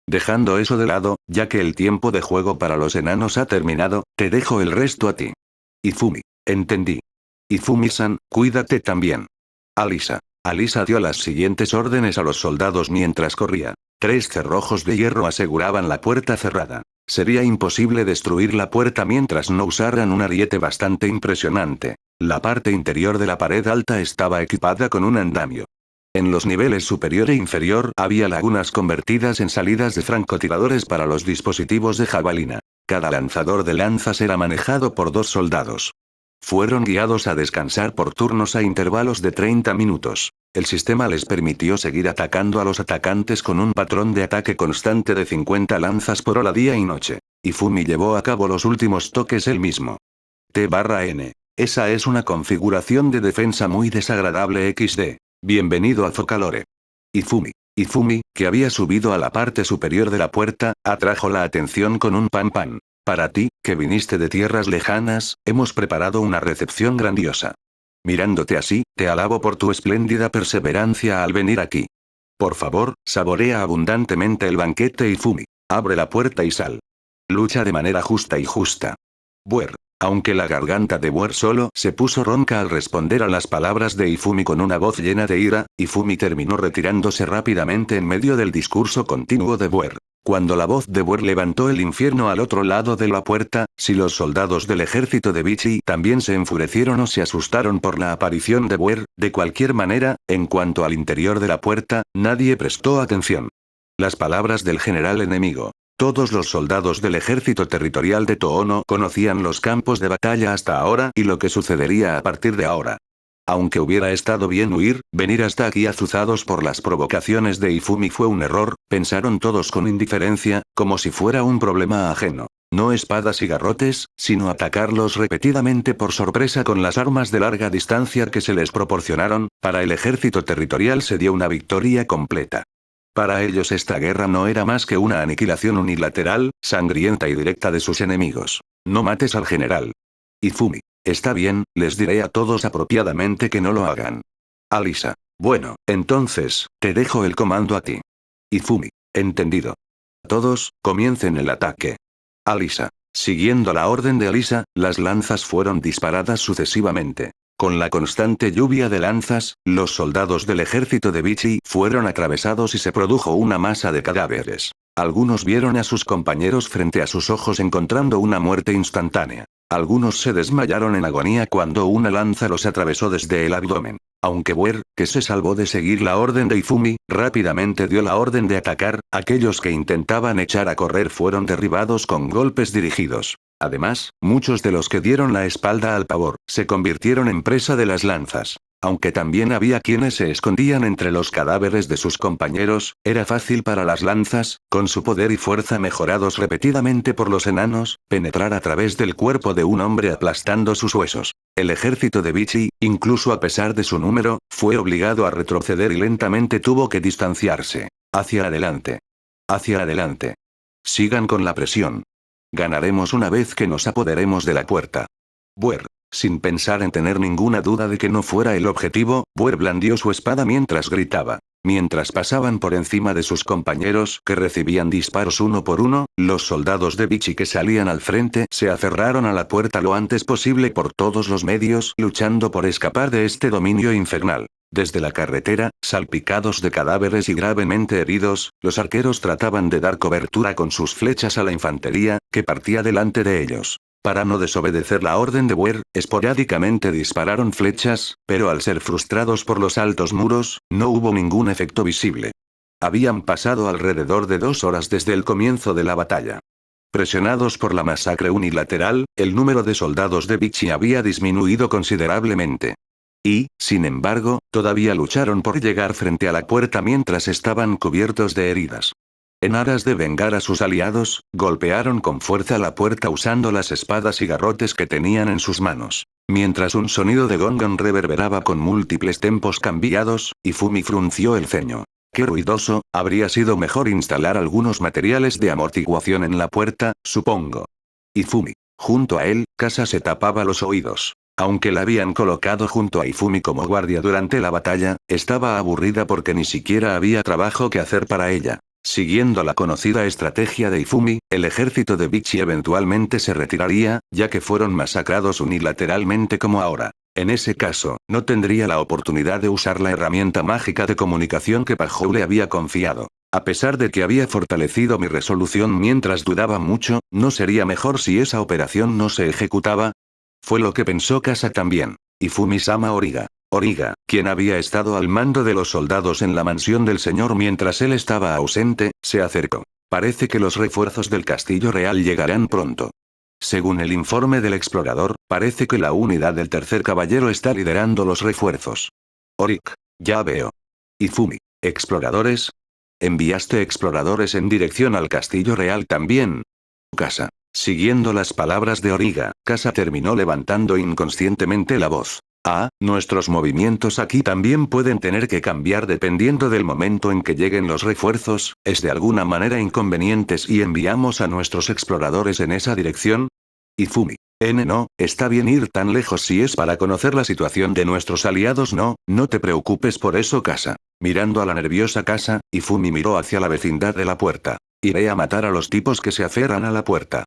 Dejando eso de lado, ya que el tiempo de juego para los enanos ha terminado, te dejo el resto a ti. Ifumi. Entendí. Ifumi-san, cuídate también. Alisa. Alisa dio las siguientes órdenes a los soldados mientras corría. 3 cerrojos de hierro aseguraban la puerta cerrada. Sería imposible destruir la puerta mientras no usaran un ariete bastante impresionante. La parte interior de la pared alta estaba equipada con un andamio. En los niveles superior e inferior había lagunas convertidas en salidas de francotiradores para los dispositivos de jabalina. Cada lanzador de lanzas era manejado por 2 soldados. Fueron guiados a descansar por turnos a intervalos de 30 minutos. El sistema les permitió seguir atacando a los atacantes con un patrón de ataque constante de 50 lanzas por hora día y noche. Ifumi llevó a cabo los últimos toques él mismo. T/N. Esa es una configuración de defensa muy desagradable XD. Bienvenido a Focalore. Ifumi, que había subido a la parte superior de la puerta, atrajo la atención con un pan. Para ti, que viniste de tierras lejanas, hemos preparado una recepción grandiosa. Mirándote así, te alabo por tu espléndida perseverancia al venir aquí. Por favor, saborea abundantemente el banquete Ifumi. Abre la puerta y sal. Lucha de manera justa y justa. Buer. Aunque la garganta de Buer solo se puso ronca al responder a las palabras de Ifumi con una voz llena de ira, Ifumi terminó retirándose rápidamente en medio del discurso continuo de Buer. Cuando la voz de Buer levantó el infierno al otro lado de la puerta, si los soldados del ejército de Vichy también se enfurecieron o se asustaron por la aparición de Buer, de cualquier manera, en cuanto al interior de la puerta, nadie prestó atención. Las palabras del general enemigo. Todos los soldados del ejército territorial de Toono conocían los campos de batalla hasta ahora y lo que sucedería a partir de ahora. Aunque hubiera estado bien huir, venir hasta aquí azuzados por las provocaciones de Ifumi fue un error, pensaron todos con indiferencia, como si fuera un problema ajeno. No espadas y garrotes, sino atacarlos repetidamente por sorpresa con las armas de larga distancia que se les proporcionaron, para el ejército territorial se dio una victoria completa. Para ellos esta guerra no era más que una aniquilación unilateral, sangrienta y directa de sus enemigos. No mates al general. Ifumi. Está bien, les diré a todos apropiadamente que no lo hagan. Alisa. Bueno, entonces, te dejo el comando a ti. Ifumi. Entendido. Todos, comiencen el ataque. Alisa. Siguiendo la orden de Alisa, las lanzas fueron disparadas sucesivamente. Con la constante lluvia de lanzas, los soldados del ejército de Vichy fueron atravesados y se produjo una masa de cadáveres. Algunos vieron a sus compañeros frente a sus ojos encontrando una muerte instantánea. Algunos se desmayaron en agonía cuando una lanza los atravesó desde el abdomen. Aunque Buer, que se salvó de seguir la orden de Ifumi, rápidamente dio la orden de atacar, aquellos que intentaban echar a correr fueron derribados con golpes dirigidos. Además, muchos de los que dieron la espalda al pavor, se convirtieron en presa de las lanzas. Aunque también había quienes se escondían entre los cadáveres de sus compañeros, era fácil para las lanzas, con su poder y fuerza mejorados repetidamente por los enanos, penetrar a través del cuerpo de un hombre aplastando sus huesos. El ejército de Vichy, incluso a pesar de su número, fue obligado a retroceder y lentamente tuvo que distanciarse. Hacia adelante. Hacia adelante. Sigan con la presión. Ganaremos una vez que nos apoderemos de la puerta. Buer. Sin pensar en tener ninguna duda de que no fuera el objetivo, Buer blandió su espada mientras gritaba. Mientras pasaban por encima de sus compañeros que recibían disparos uno por uno, los soldados de Vichy que salían al frente se aferraron a la puerta lo antes posible por todos los medios, luchando por escapar de este dominio infernal. Desde la carretera, salpicados de cadáveres y gravemente heridos, los arqueros trataban de dar cobertura con sus flechas a la infantería, que partía delante de ellos. Para no desobedecer la orden de Buer, esporádicamente dispararon flechas, pero al ser frustrados por los altos muros, no hubo ningún efecto visible. Habían pasado alrededor de 2 horas desde el comienzo de la batalla. Presionados por la masacre unilateral, el número de soldados de Vichy había disminuido considerablemente. Y, sin embargo, todavía lucharon por llegar frente a la puerta mientras estaban cubiertos de heridas. En aras de vengar a sus aliados, golpearon con fuerza la puerta usando las espadas y garrotes que tenían en sus manos. Mientras un sonido de gong reverberaba con múltiples tempos cambiados, Ifumi frunció el ceño. Qué ruidoso, habría sido mejor instalar algunos materiales de amortiguación en la puerta, supongo. Ifumi. Junto a él, Kasa se tapaba los oídos. Aunque la habían colocado junto a Ifumi como guardia durante la batalla, estaba aburrida porque ni siquiera había trabajo que hacer para ella. Siguiendo la conocida estrategia de Ifumi, el ejército de Vichy eventualmente se retiraría, ya que fueron masacrados unilateralmente como ahora. En ese caso, no tendría la oportunidad de usar la herramienta mágica de comunicación que Pajou le había confiado. A pesar de que había fortalecido mi resolución mientras dudaba mucho, ¿no sería mejor si esa operación no se ejecutaba? Fue lo que pensó Kasa también. Ifumi-sama Origa. Origa, quien había estado al mando de los soldados en la mansión del señor mientras él estaba ausente, se acercó. Parece que los refuerzos del castillo real llegarán pronto. Según el informe del explorador, parece que la unidad del tercer caballero está liderando los refuerzos. Orik, ya veo. Ifumi, ¿exploradores? ¿Enviaste exploradores en dirección al castillo real también? Kasa. Siguiendo las palabras de Origa, Kasa terminó levantando inconscientemente la voz. Nuestros movimientos aquí también pueden tener que cambiar dependiendo del momento en que lleguen los refuerzos, ¿es de alguna manera inconveniente si enviamos a nuestros exploradores en esa dirección? Ifumi. No, está bien ir tan lejos si es para conocer la situación de nuestros aliados. No te preocupes por eso, Kasa. Mirando a la nerviosa Kasa, Ifumi miró hacia la vecindad de la puerta. Iré a matar a los tipos que se aferran a la puerta.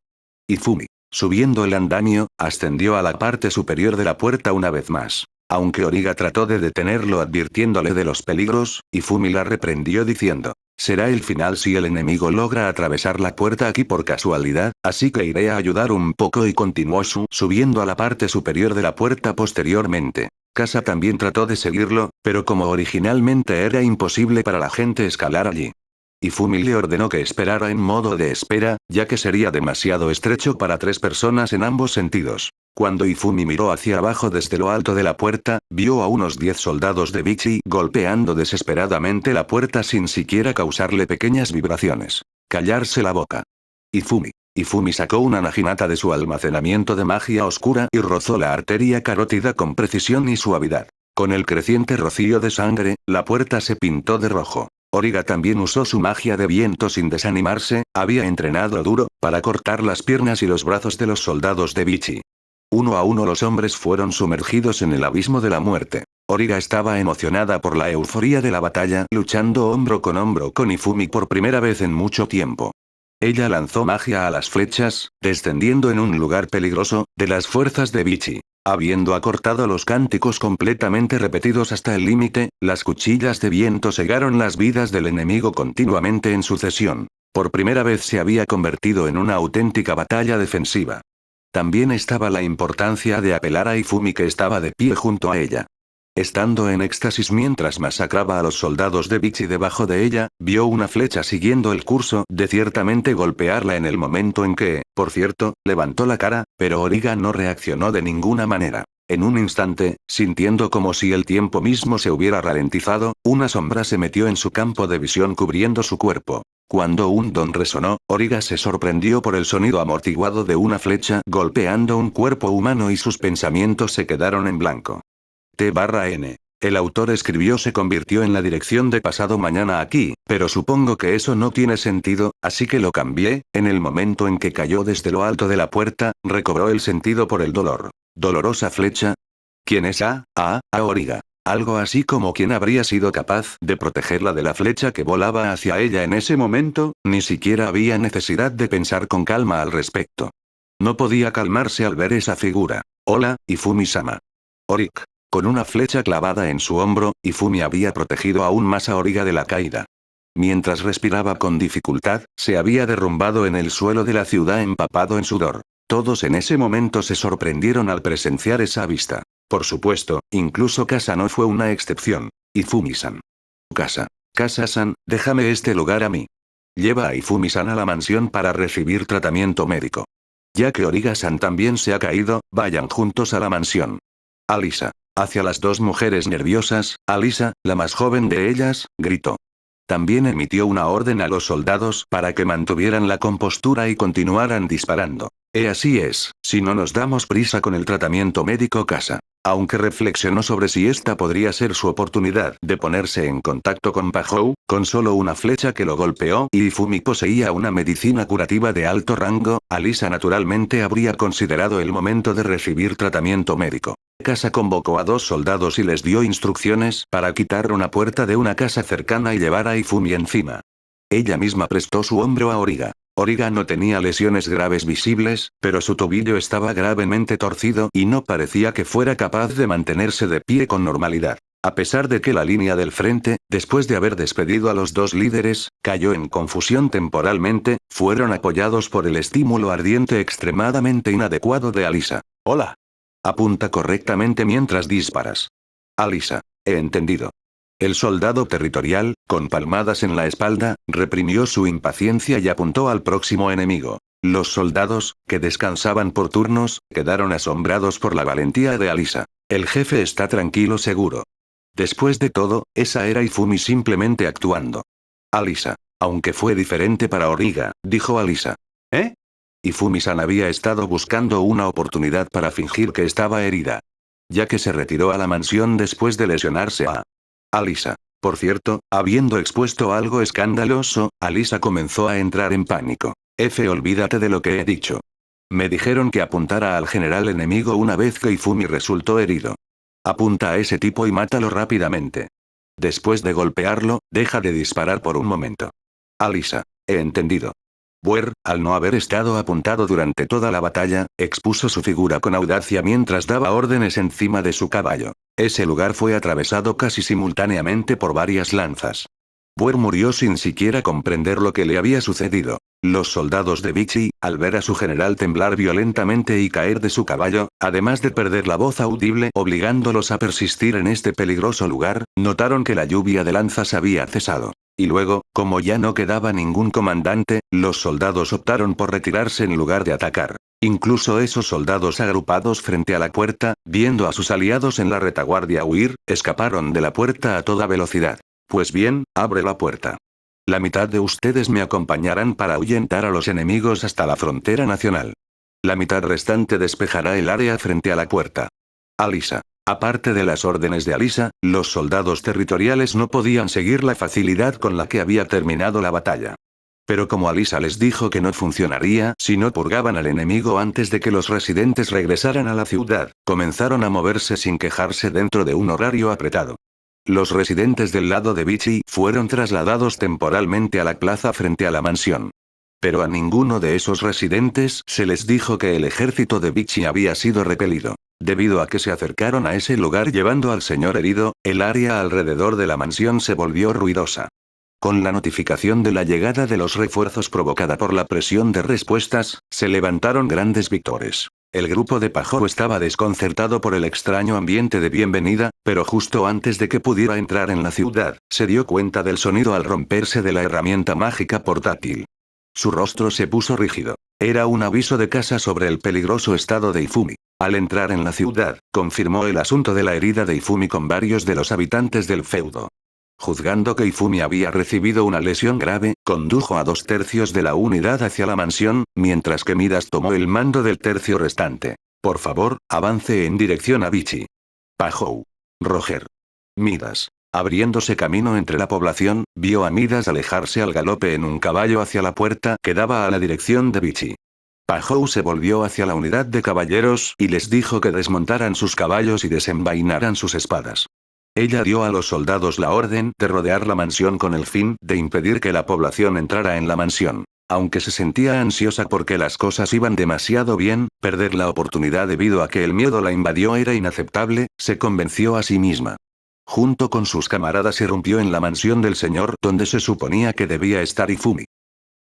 Ifumi. Subiendo el andamio, ascendió a la parte superior de la puerta una vez más. Aunque Origa trató de detenerlo advirtiéndole de los peligros, Ifumi la reprendió diciendo: será el final si el enemigo logra atravesar la puerta aquí por casualidad, así que iré a ayudar un poco, y continuó subiendo a la parte superior de la puerta posteriormente. Kasa también trató de seguirlo, pero como originalmente era imposible para la gente escalar allí. Ifumi le ordenó que esperara en modo de espera, ya que sería demasiado estrecho para 3 personas en ambos sentidos. Cuando Ifumi miró hacia abajo desde lo alto de la puerta, vio a unos 10 soldados de Bichi golpeando desesperadamente la puerta sin siquiera causarle pequeñas vibraciones. Callarse la boca. Ifumi. Ifumi sacó una naginata de su almacenamiento de magia oscura y rozó la arteria carótida con precisión y suavidad. Con el creciente rocío de sangre, la puerta se pintó de rojo. Origa también usó su magia de viento sin desanimarse, había entrenado duro, para cortar las piernas y los brazos de los soldados de Bichi. Uno a uno los hombres fueron sumergidos en el abismo de la muerte. Origa estaba emocionada por la euforía de la batalla, luchando hombro con hombro con Ifumi por primera vez en mucho tiempo. Ella lanzó magia a las flechas, descendiendo en un lugar peligroso, de las fuerzas de Bichi. Habiendo acortado los cánticos completamente repetidos hasta el límite, las cuchillas de viento cegaron las vidas del enemigo continuamente en sucesión. Por primera vez se había convertido en una auténtica batalla defensiva. También estaba la importancia de apelar a Ifumi, que estaba de pie junto a ella. Estando en éxtasis mientras masacraba a los soldados de Bichi debajo de ella, vio una flecha siguiendo el curso de ciertamente golpearla en el momento en que, por cierto, levantó la cara, pero Origa no reaccionó de ninguna manera. En un instante, sintiendo como si el tiempo mismo se hubiera ralentizado, una sombra se metió en su campo de visión cubriendo su cuerpo. Cuando un don resonó, Origa se sorprendió por el sonido amortiguado de una flecha golpeando un cuerpo humano y sus pensamientos se quedaron en blanco. T/N. El autor escribió se convirtió en la dirección de pasado mañana aquí, pero supongo que eso no tiene sentido, así que lo cambié. En el momento en que cayó desde lo alto de la puerta, recobró el sentido por el dolor. ¿Dolorosa flecha? ¿Quién es Origa? Algo así como quien habría sido capaz de protegerla de la flecha que volaba hacia ella en ese momento. Ni siquiera había necesidad de pensar con calma al respecto. No podía calmarse al ver esa figura. Hola, Ifumi-sama. Orik. Con una flecha clavada en su hombro, Ifumi había protegido aún más a Origa de la caída. Mientras respiraba con dificultad, se había derrumbado en el suelo de la ciudad empapado en sudor. Todos en ese momento se sorprendieron al presenciar esa vista. Por supuesto, incluso Kasa no fue una excepción. Ifumi-san. Kasa-san, déjame este lugar a mí. Lleva a Ifumi-san a la mansión para recibir tratamiento médico. Ya que Origa-san también se ha caído, vayan juntos a la mansión. Alisa. Hacia las 2 mujeres nerviosas, Alisa, la más joven de ellas, gritó. También emitió una orden a los soldados para que mantuvieran la compostura y continuaran disparando. Así es, si no nos damos prisa con el tratamiento médico, Kasa. Aunque reflexionó sobre si esta podría ser su oportunidad de ponerse en contacto con Pajou, con solo una flecha que lo golpeó y Ifumi poseía una medicina curativa de alto rango, Alisa naturalmente habría considerado el momento de recibir tratamiento médico. Kasa convocó a 2 soldados y les dio instrucciones para quitar una puerta de una casa cercana y llevar a Ifumi encima. Ella misma prestó su hombro a Origa. Origa no tenía lesiones graves visibles, pero su tobillo estaba gravemente torcido y no parecía que fuera capaz de mantenerse de pie con normalidad. A pesar de que la línea del frente, después de haber despedido a los 2 líderes, cayó en confusión temporalmente, fueron apoyados por el estímulo ardiente extremadamente inadecuado de Alisa. Hola. Apunta correctamente mientras disparas. Alisa. He entendido. El soldado territorial, con palmadas en la espalda, reprimió su impaciencia y apuntó al próximo enemigo. Los soldados, que descansaban por turnos, quedaron asombrados por la valentía de Alisa. El jefe está tranquilo seguro. Después de todo, esa era Ifumi simplemente actuando. Alisa. Aunque fue diferente para Origa, dijo Alisa. ¿Eh? Ifumi-san había estado buscando una oportunidad para fingir que estaba herida. Ya que se retiró a la mansión después de lesionarse a Alisa. Por cierto, habiendo expuesto algo escandaloso, Alisa comenzó a entrar en pánico. Olvídate de lo que he dicho. Me dijeron que apuntara al general enemigo una vez que Ifumi resultó herido. Apunta a ese tipo y mátalo rápidamente. Después de golpearlo, deja de disparar por un momento. Alisa. He entendido. Buer, al no haber estado apuntado durante toda la batalla, expuso su figura con audacia mientras daba órdenes encima de su caballo. Ese lugar fue atravesado casi simultáneamente por varias lanzas. Buer murió sin siquiera comprender lo que le había sucedido. Los soldados de Vichy, al ver a su general temblar violentamente y caer de su caballo, además de perder la voz audible obligándolos a persistir en este peligroso lugar, notaron que la lluvia de lanzas había cesado. Y luego, como ya no quedaba ningún comandante, los soldados optaron por retirarse en lugar de atacar. Incluso esos soldados agrupados frente a la puerta, viendo a sus aliados en la retaguardia huir, escaparon de la puerta a toda velocidad. Pues bien, abre la puerta. La mitad de ustedes me acompañarán para ahuyentar a los enemigos hasta la frontera nacional. La mitad restante despejará el área frente a la puerta. Alisa. Aparte de las órdenes de Alisa, los soldados territoriales no podían seguir la facilidad con la que había terminado la batalla. Pero como Alisa les dijo que no funcionaría si no purgaban al enemigo antes de que los residentes regresaran a la ciudad, comenzaron a moverse sin quejarse dentro de un horario apretado. Los residentes del lado de Vichy fueron trasladados temporalmente a la plaza frente a la mansión. Pero a ninguno de esos residentes se les dijo que el ejército de Vichy había sido repelido. Debido a que se acercaron a ese lugar llevando al señor herido, el área alrededor de la mansión se volvió ruidosa. Con la notificación de la llegada de los refuerzos provocada por la presión de respuestas, se levantaron grandes victores. El grupo de Pajou estaba desconcertado por el extraño ambiente de bienvenida, pero justo antes de que pudiera entrar en la ciudad, se dio cuenta del sonido al romperse de la herramienta mágica portátil. Su rostro se puso rígido. Era un aviso de casa sobre el peligroso estado de Ifumi. Al entrar en la ciudad, confirmó el asunto de la herida de Ifumi con varios de los habitantes del feudo. Juzgando que Ifumi había recibido una lesión grave, condujo a 2/3 de la unidad hacia la mansión, mientras que Midas tomó el mando del tercio restante. Por favor, avance en dirección a Vichy. Pajou. Roger. Midas. Abriéndose camino entre la población, vio a Midas alejarse al galope en un caballo hacia la puerta que daba a la dirección de Vichy. Pajou se volvió hacia la unidad de caballeros y les dijo que desmontaran sus caballos y desenvainaran sus espadas. Ella dio a los soldados la orden de rodear la mansión con el fin de impedir que la población entrara en la mansión. Aunque se sentía ansiosa porque las cosas iban demasiado bien, perder la oportunidad debido a que el miedo la invadió era inaceptable, se convenció a sí misma. Junto con sus camaradas irrumpió en la mansión del señor donde se suponía que debía estar Ifumi.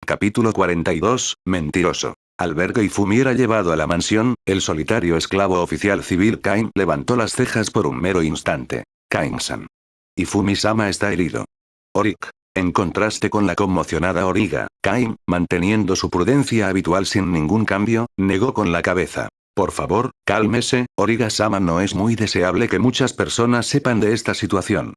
Capítulo 42, Mentiroso. Al ver que Ifumi era llevado a la mansión, el solitario esclavo oficial civil Kain levantó las cejas por un mero instante. Kain-san. Ifumi-sama está herido. Orik. En contraste con la conmocionada Origa, Kain, manteniendo su prudencia habitual sin ningún cambio, negó con la cabeza. Por favor, cálmese, Origa-sama, no es muy deseable que muchas personas sepan de esta situación.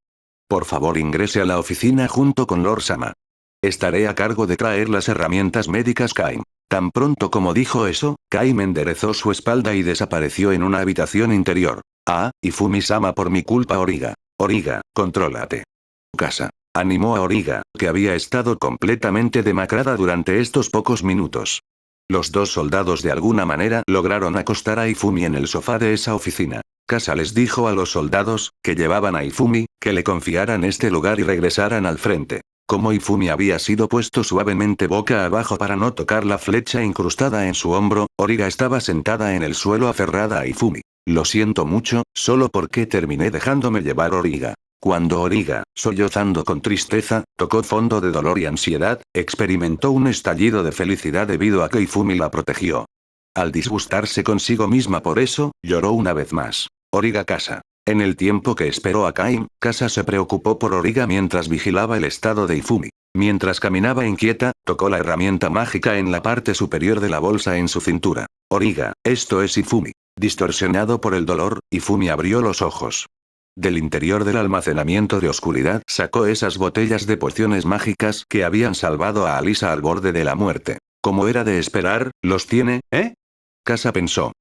Por favor, ingrese a la oficina junto con Lord-sama. Estaré a cargo de traer las herramientas médicas. Kain. Tan pronto como dijo eso, Kain enderezó su espalda y desapareció en una habitación interior. Ifumi-sama, por mi culpa. Origa, contrólate. Casa. Animó a Origa, que había estado completamente demacrada durante estos pocos minutos. Los dos soldados de alguna manera lograron acostar a Ifumi en el sofá de esa oficina. Casa les dijo a los soldados, que llevaban a Ifumi, que le confiaran este lugar y regresaran al frente. Como Ifumi había sido puesto suavemente boca abajo para no tocar la flecha incrustada en su hombro, Origa estaba sentada en el suelo aferrada a Ifumi. Lo siento mucho, solo porque terminé dejándome llevar. Origa. Cuando Origa, sollozando con tristeza, tocó fondo de dolor y ansiedad, experimentó un estallido de felicidad debido a que Ifumi la protegió. Al disgustarse consigo misma por eso, lloró una vez más. Origa. Casa. En el tiempo que esperó a Kain, Kasa se preocupó por Origa mientras vigilaba el estado de Ifumi. Mientras caminaba inquieta, tocó la herramienta mágica en la parte superior de la bolsa en su cintura. Origa, esto es Ifumi. Distorsionado por el dolor, Ifumi abrió los ojos. Del interior del almacenamiento de oscuridad sacó esas botellas de pociones mágicas que habían salvado a Alisa al borde de la muerte. Como era de esperar, ¿los tiene, eh? Kasa pensó.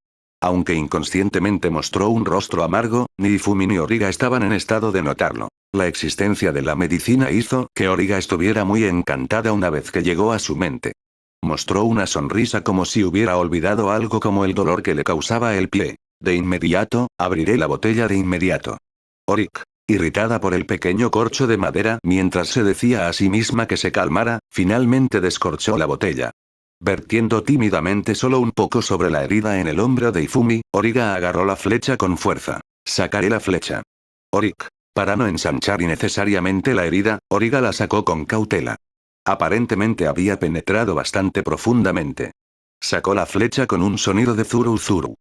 Aunque inconscientemente mostró un rostro amargo, ni Ifumi ni Origa estaban en estado de notarlo. La existencia de la medicina hizo que Origa estuviera muy encantada una vez que llegó a su mente. Mostró una sonrisa como si hubiera olvidado algo como el dolor que le causaba el pie. De inmediato, abriré la botella de inmediato. Orik, irritada por el pequeño corcho de madera mientras se decía a sí misma que se calmara, finalmente descorchó la botella. Vertiendo tímidamente solo un poco sobre la herida en el hombro de Ifumi, Origa agarró la flecha con fuerza. Sacaré la flecha. Orik. Para no ensanchar innecesariamente la herida, Origa la sacó con cautela. Aparentemente había penetrado bastante profundamente. Sacó la flecha con un sonido de zuru zuru.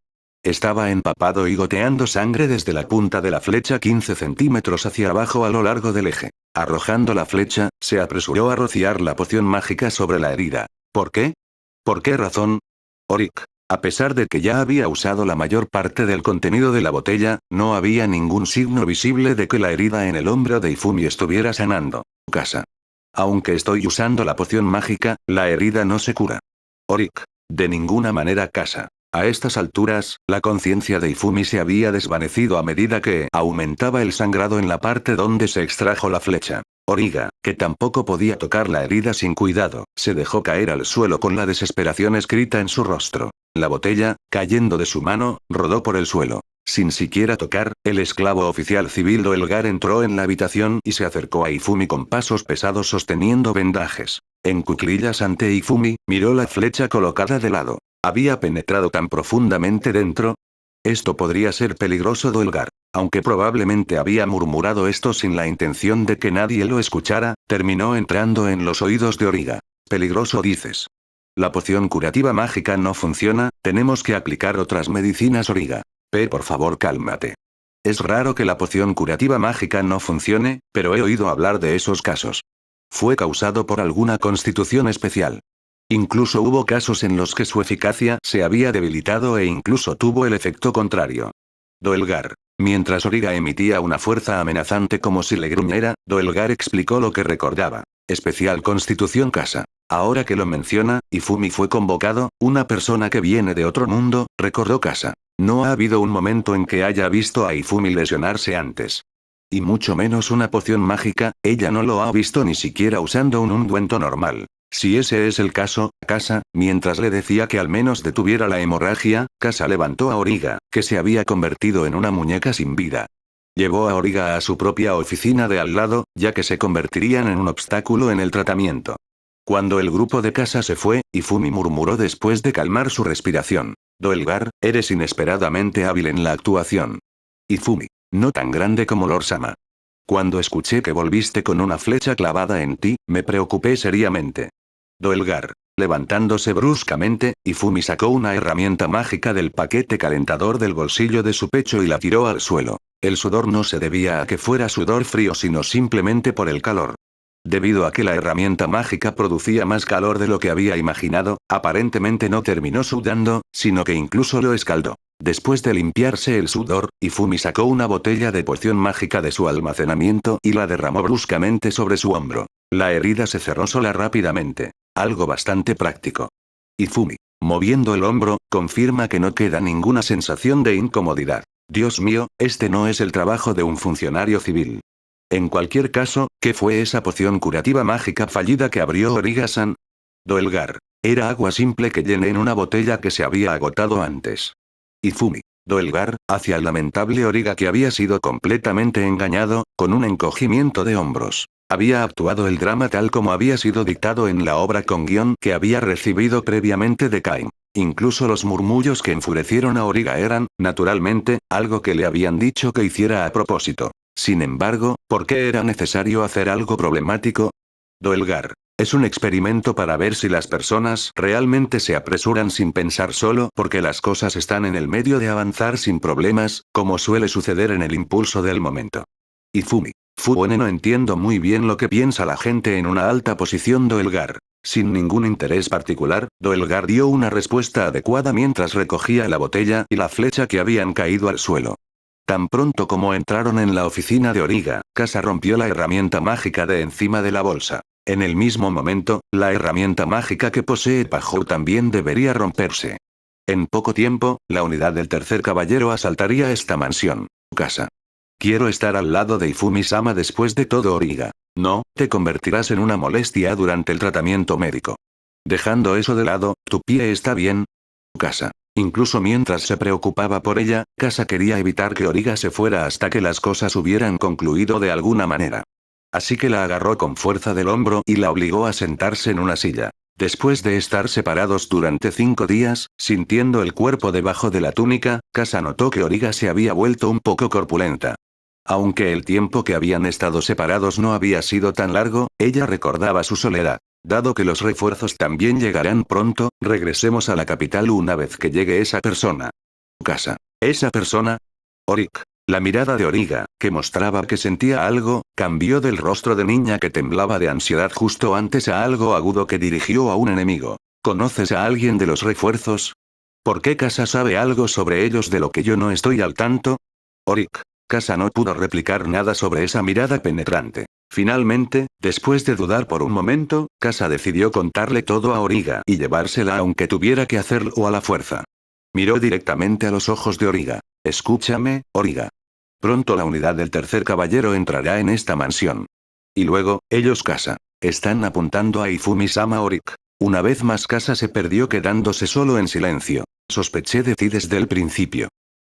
Estaba empapado y goteando sangre desde la punta de la flecha 15 centímetros hacia abajo a lo largo del eje. Arrojando la flecha, se apresuró a rociar la poción mágica sobre la herida. ¿Por qué? ¿Por qué razón? Orik, a pesar de que ya había usado la mayor parte del contenido de la botella, no había ningún signo visible de que la herida en el hombro de Ifumi estuviera sanando. Kasa. Aunque estoy usando la poción mágica, la herida no se cura. Orik. De ninguna manera, Kasa. A estas alturas, la conciencia de Ifumi se había desvanecido a medida que aumentaba el sangrado en la parte donde se extrajo la flecha. Origa, que tampoco podía tocar la herida sin cuidado, se dejó caer al suelo con la desesperación escrita en su rostro. La botella, cayendo de su mano, rodó por el suelo. Sin siquiera tocar, el esclavo oficial civil Doelgar entró en la habitación y se acercó a Ifumi con pasos pesados sosteniendo vendajes. En cuclillas ante Ifumi, miró la flecha colocada de lado. ¿Había penetrado tan profundamente dentro? Esto podría ser peligroso, Doelgar. Aunque probablemente había murmurado esto sin la intención de que nadie lo escuchara, terminó entrando en los oídos de Origa. Peligroso, dices. La poción curativa mágica no funciona, tenemos que aplicar otras medicinas, Origa. Por favor, cálmate. Es raro que la poción curativa mágica no funcione, pero he oído hablar de esos casos. Fue causado por alguna constitución especial. Incluso hubo casos en los que su eficacia se había debilitado e incluso tuvo el efecto contrario. Doelgar. Mientras Origa emitía una fuerza amenazante como si le gruñera, Doelgar explicó lo que recordaba. Especial Constitución Kasa. Ahora que lo menciona, Ifumi fue convocado, una persona que viene de otro mundo, recordó Kasa. No ha habido un momento en que haya visto a Ifumi lesionarse antes. Y mucho menos una poción mágica, ella no lo ha visto ni siquiera usando un ungüento normal. Si ese es el caso, Kasa, mientras le decía que al menos detuviera la hemorragia, Kasa levantó a Origa, que se había convertido en una muñeca sin vida. Llevó a Origa a su propia oficina de al lado, ya que se convertirían en un obstáculo en el tratamiento. Cuando el grupo de Kasa se fue, Ifumi murmuró después de calmar su respiración. Doelgar, eres inesperadamente hábil en la actuación. Ifumi. No tan grande como Lord Sama. Cuando escuché que volviste con una flecha clavada en ti, me preocupé seriamente. Doelgar. Levantándose bruscamente, Ifumi sacó una herramienta mágica del paquete calentador del bolsillo de su pecho y la tiró al suelo. El sudor no se debía a que fuera sudor frío sino simplemente por el calor. Debido a que la herramienta mágica producía más calor de lo que había imaginado, aparentemente no terminó sudando, sino que incluso lo escaldó. Después de limpiarse el sudor, Ifumi sacó una botella de poción mágica de su almacenamiento y la derramó bruscamente sobre su hombro. La herida se cerró sola rápidamente. Algo bastante práctico. Ifumi, moviendo el hombro, confirma que no queda ninguna sensación de incomodidad. Dios mío, este no es el trabajo de un funcionario civil. En cualquier caso, ¿qué fue esa poción curativa mágica fallida que abrió Origa-san? Doelgar. Era agua simple que llené en una botella que se había agotado antes. Ifumi. Doelgar, hacia el lamentable Origa que había sido completamente engañado, con un encogimiento de hombros. Había actuado el drama tal como había sido dictado en la obra con guión que había recibido previamente de Kain. Incluso los murmullos que enfurecieron a Origa eran, naturalmente, algo que le habían dicho que hiciera a propósito. Sin embargo, ¿por qué era necesario hacer algo problemático? Doelgar. Es un experimento para ver si las personas realmente se apresuran sin pensar solo porque las cosas están en el medio de avanzar sin problemas, como suele suceder en el impulso del momento. Ifumi. Fuone no entiendo muy bien lo que piensa la gente en una alta posición Doelgar. Sin ningún interés particular, Doelgar dio una respuesta adecuada mientras recogía la botella y la flecha que habían caído al suelo. Tan pronto como entraron en la oficina de Origa, Kasa rompió la herramienta mágica de encima de la bolsa. En el mismo momento, la herramienta mágica que posee Pajou también debería romperse. En poco tiempo, la unidad del tercer caballero asaltaría esta mansión. Kasa. Quiero estar al lado de Ifumi-sama después de todo Origa. No, te convertirás en una molestia durante el tratamiento médico. Dejando eso de lado, ¿tu pie está bien? Kasa. Incluso mientras se preocupaba por ella, Kasa quería evitar que Origa se fuera hasta que las cosas hubieran concluido de alguna manera. Así que la agarró con fuerza del hombro y la obligó a sentarse en una silla. Después de estar separados durante 5 días, sintiendo el cuerpo debajo de la túnica, Kasa notó que Origa se había vuelto un poco corpulenta. Aunque el tiempo que habían estado separados no había sido tan largo, ella recordaba su soledad. Dado que los refuerzos también llegarán pronto, regresemos a la capital una vez que llegue esa persona. Kasa. ¿Esa persona? Orik. La mirada de Origa, que mostraba que sentía algo, cambió del rostro de niña que temblaba de ansiedad justo antes a algo agudo que dirigió a un enemigo. ¿Conoces a alguien de los refuerzos? ¿Por qué Kasa sabe algo sobre ellos de lo que yo no estoy al tanto? Orik. Kasa no pudo replicar nada sobre esa mirada penetrante. Finalmente, después de dudar por un momento, Kasa decidió contarle todo a Origa y llevársela aunque tuviera que hacerlo a la fuerza. Miró directamente a los ojos de Origa. Escúchame, Origa. Pronto la unidad del tercer caballero entrará en esta mansión. Y luego, ellos Kasa. Están apuntando a Ifumi-sama Orik. Una vez más Kasa se perdió quedándose solo en silencio. Sospeché de ti desde el principio.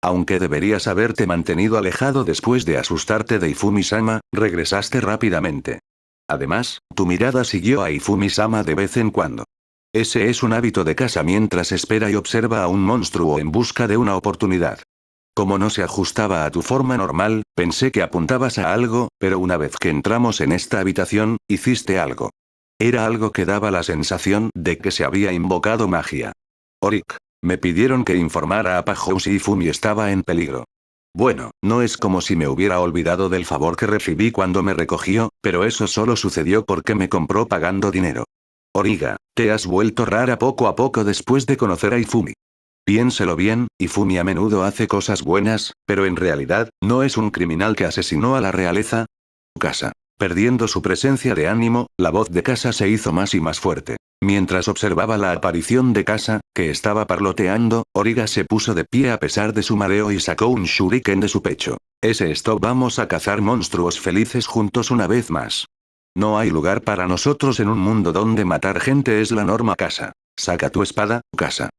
Aunque deberías haberte mantenido alejado después de asustarte de Ifumi-sama, regresaste rápidamente. Además, tu mirada siguió a Ifumi-sama de vez en cuando. Ese es un hábito de Kasa mientras espera y observa a un monstruo en busca de una oportunidad. Como no se ajustaba a tu forma normal, pensé que apuntabas a algo, pero una vez que entramos en esta habitación, hiciste algo. Era algo que daba la sensación de que se había invocado magia. Orik. Me pidieron que informara a Pajou si Ifumi estaba en peligro. Bueno, no es como si me hubiera olvidado del favor que recibí cuando me recogió, pero eso solo sucedió porque me compró pagando dinero. Origa, te has vuelto rara poco a poco después de conocer a Ifumi. Piénselo bien, Ifumi a menudo hace cosas buenas, pero en realidad, ¿no es un criminal que asesinó a la realeza? Kasa. Perdiendo su presencia de ánimo, la voz de Kasa se hizo más y más fuerte. Mientras observaba la aparición de Kasa, que estaba parloteando, Origa se puso de pie a pesar de su mareo y sacó un shuriken de su pecho. Vamos a cazar monstruos felices juntos una vez más. No hay lugar para nosotros en un mundo donde matar gente es la norma Kasa. Saca tu espada, Kasa.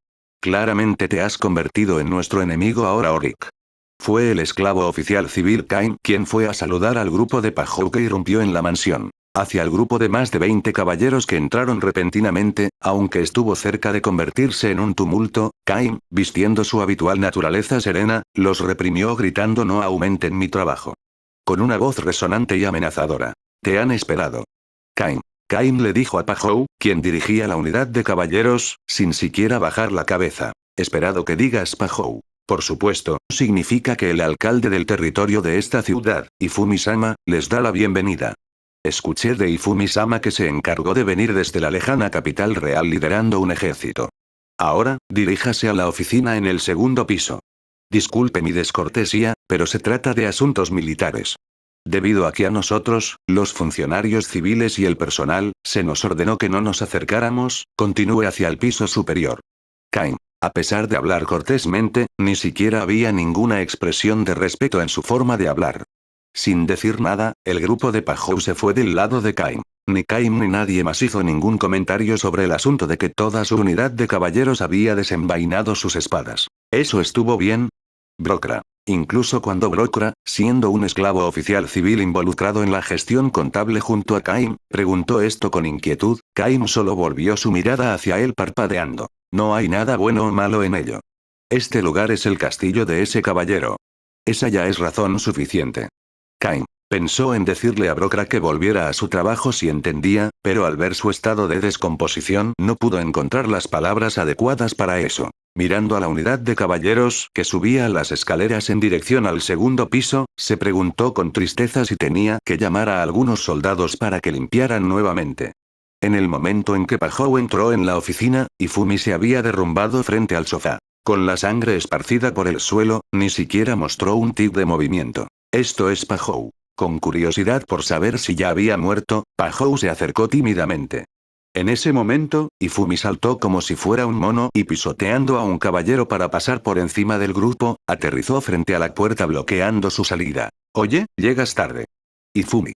Claramente te has convertido en nuestro enemigo ahora Orik. Fue el esclavo oficial civil Kain quien fue a saludar al grupo de Pajou que irrumpió en la mansión. Hacia el grupo de más de 20 caballeros que entraron repentinamente, aunque estuvo cerca de convertirse en un tumulto, Kain, vistiendo su habitual naturaleza serena, los reprimió gritando no aumenten mi trabajo. Con una voz resonante y amenazadora. Te han esperado. Kain le dijo a Pajou, quien dirigía la unidad de caballeros, sin siquiera bajar la cabeza. Esperado que digas Pajou. Por supuesto, significa que el alcalde del territorio de esta ciudad, Ifumi-sama, les da la bienvenida. Escuché de Ifumi-sama que se encargó de venir desde la lejana capital real liderando un ejército. Ahora, diríjase a la oficina en el segundo piso. Disculpe mi descortesía, pero se trata de asuntos militares. Debido a que a nosotros, los funcionarios civiles y el personal, se nos ordenó que no nos acercáramos, continúe hacia el piso superior. Kain. A pesar de hablar cortésmente, ni siquiera había ninguna expresión de respeto en su forma de hablar. Sin decir nada, el grupo de Pajou se fue del lado de Kain. Ni Kain ni nadie más hizo ningún comentario sobre el asunto de que toda su unidad de caballeros había desenvainado sus espadas. ¿Eso estuvo bien? Brokra. Incluso cuando Brokra, siendo un esclavo oficial civil involucrado en la gestión contable junto a Kain, preguntó esto con inquietud, Kain solo volvió su mirada hacia él parpadeando. No hay nada bueno o malo en ello. Este lugar es el castillo de ese caballero. Esa ya es razón suficiente. Kain. Pensó en decirle a Brokra que volviera a su trabajo si entendía, pero al ver su estado de descomposición no pudo encontrar las palabras adecuadas para eso. Mirando a la unidad de caballeros que subía las escaleras en dirección al segundo piso, se preguntó con tristeza si tenía que llamar a algunos soldados para que limpiaran nuevamente. En el momento en que Pajou entró en la oficina, Ifumi se había derrumbado frente al sofá. Con la sangre esparcida por el suelo, ni siquiera mostró un tic de movimiento. Esto es Pajou. Con curiosidad por saber si ya había muerto, Pajou se acercó tímidamente. En ese momento, Ifumi saltó como si fuera un mono y pisoteando a un caballero para pasar por encima del grupo, aterrizó frente a la puerta bloqueando su salida. Oye, llegas tarde. Ifumi.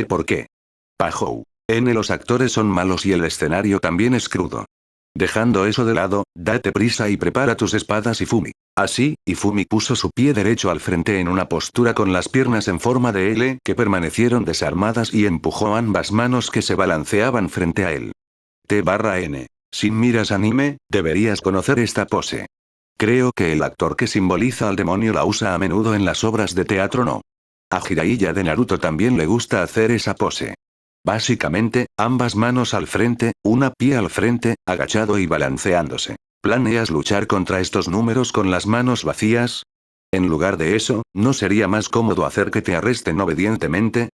¿Por qué? Pajou. Los actores son malos y el escenario también es crudo. Dejando eso de lado, date prisa y prepara tus espadas Ifumi. Así, Ifumi puso su pie derecho al frente en una postura con las piernas en forma de L que permanecieron desarmadas y empujó ambas manos que se balanceaban frente a él. T/N. Si miras anime, deberías conocer esta pose. Creo que el actor que simboliza al demonio la usa a menudo en las obras de teatro no. A Jiraiya de Naruto también le gusta hacer esa pose. Básicamente, ambas manos al frente, una pie al frente, agachado y balanceándose. ¿Planeas luchar contra estos números con las manos vacías? En lugar de eso, ¿no sería más cómodo hacer que te arresten obedientemente?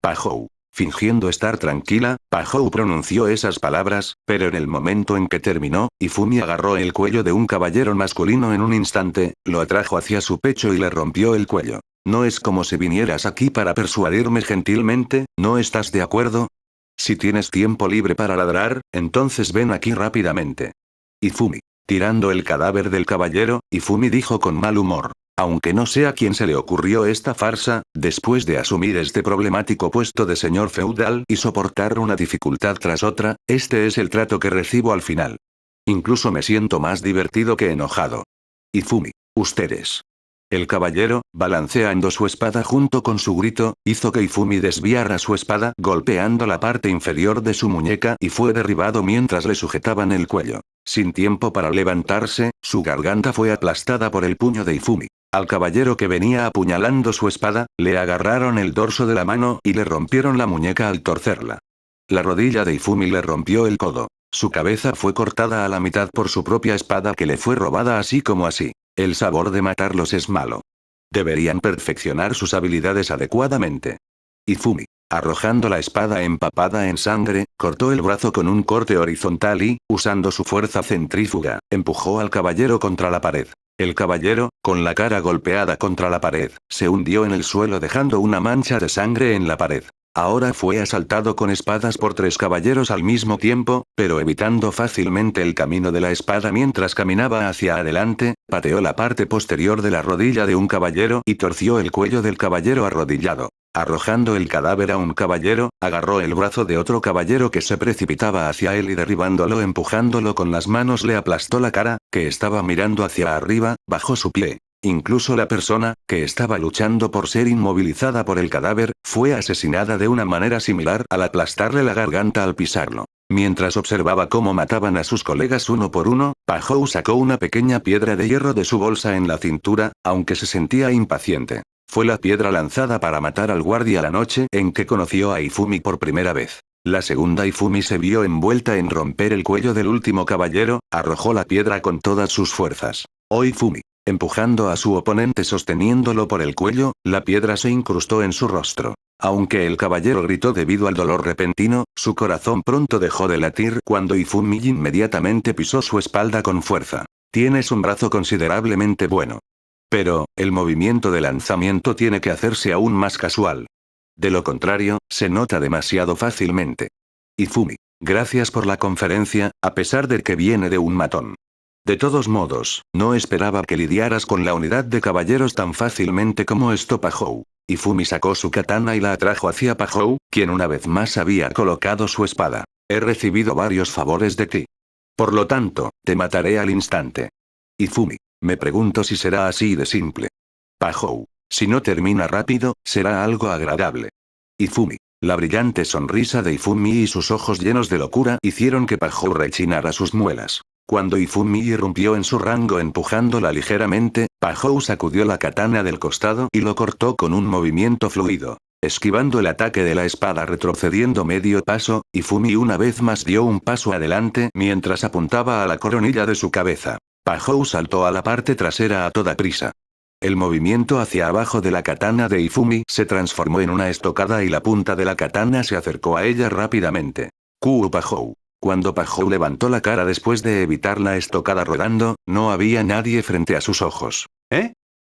Pajou. Fingiendo estar tranquila, Pajou pronunció esas palabras, pero en el momento en que terminó, Ifumi agarró el cuello de un caballero masculino en un instante, lo atrajo hacia su pecho y le rompió el cuello. No es como si vinieras aquí para persuadirme gentilmente, ¿no estás de acuerdo? Si tienes tiempo libre para ladrar, entonces ven aquí rápidamente. Ifumi. Tirando el cadáver del caballero, Ifumi dijo con mal humor. Aunque no sé a quién se le ocurrió esta farsa, después de asumir este problemático puesto de señor feudal y soportar una dificultad tras otra, este es el trato que recibo al final. Incluso me siento más divertido que enojado. Ifumi. Ustedes. El caballero, balanceando su espada junto con su grito, hizo que Ifumi desviara su espada golpeando la parte inferior de su muñeca y fue derribado mientras le sujetaban el cuello. Sin tiempo para levantarse, su garganta fue aplastada por el puño de Ifumi. Al caballero que venía apuñalando su espada, le agarraron el dorso de la mano y le rompieron la muñeca al torcerla. La rodilla de Ifumi le rompió el codo. Su cabeza fue cortada a la mitad por su propia espada que le fue robada así como así. El sabor de matarlos es malo. Deberían perfeccionar sus habilidades adecuadamente. Ifumi, arrojando la espada empapada en sangre, cortó el brazo con un corte horizontal y, usando su fuerza centrífuga, empujó al caballero contra la pared. El caballero, con la cara golpeada contra la pared, se hundió en el suelo dejando una mancha de sangre en la pared. Ahora fue asaltado con espadas por 3 caballeros al mismo tiempo, pero evitando fácilmente el camino de la espada mientras caminaba hacia adelante, pateó la parte posterior de la rodilla de un caballero y torció el cuello del caballero arrodillado. Arrojando el cadáver a un caballero, agarró el brazo de otro caballero que se precipitaba hacia él y derribándolo empujándolo con las manos le aplastó la cara, que estaba mirando hacia arriba, bajo su pie. Incluso la persona, que estaba luchando por ser inmovilizada por el cadáver, fue asesinada de una manera similar al aplastarle la garganta al pisarlo. Mientras observaba cómo mataban a sus colegas uno por uno, Pajou sacó una pequeña piedra de hierro de su bolsa en la cintura, aunque se sentía impaciente. Fue la piedra lanzada para matar al guardia la noche en que conoció a Ifumi por primera vez. La segunda Ifumi se vio envuelta en romper el cuello del último caballero, arrojó la piedra con todas sus fuerzas. Oh Ifumi. Empujando a su oponente sosteniéndolo por el cuello, la piedra se incrustó en su rostro. Aunque el caballero gritó debido al dolor repentino, su corazón pronto dejó de latir cuando Ifumi inmediatamente pisó su espalda con fuerza. Tienes un brazo considerablemente bueno. Pero, el movimiento de lanzamiento tiene que hacerse aún más casual. De lo contrario, se nota demasiado fácilmente. Ifumi. Gracias por la conferencia, a pesar de que viene de un matón. De todos modos, no esperaba que lidiaras con la unidad de caballeros tan fácilmente como esto Pajou. Ifumi sacó su katana y la atrajo hacia Pajou, quien una vez más había colocado su espada. He recibido varios favores de ti. Por lo tanto, te mataré al instante. Ifumi. Me pregunto si será así de simple. Pajou. Si no termina rápido, será algo agradable. Ifumi. La brillante sonrisa de Ifumi y sus ojos llenos de locura hicieron que Pajou rechinara sus muelas. Cuando Ifumi irrumpió en su rango empujándola ligeramente, Pajou sacudió la katana del costado y lo cortó con un movimiento fluido. esquivando el ataque de la espada retrocediendo medio paso, Ifumi una vez más dio un paso adelante mientras apuntaba a la coronilla de su cabeza. Pahou saltó a la parte trasera a toda prisa. El movimiento hacia abajo de la katana de Ifumi se transformó en una estocada y la punta de la katana se acercó a ella rápidamente. Pahou. Cuando Pahou levantó la cara después de evitar la estocada rodando, no había nadie frente a sus ojos. ¿Eh?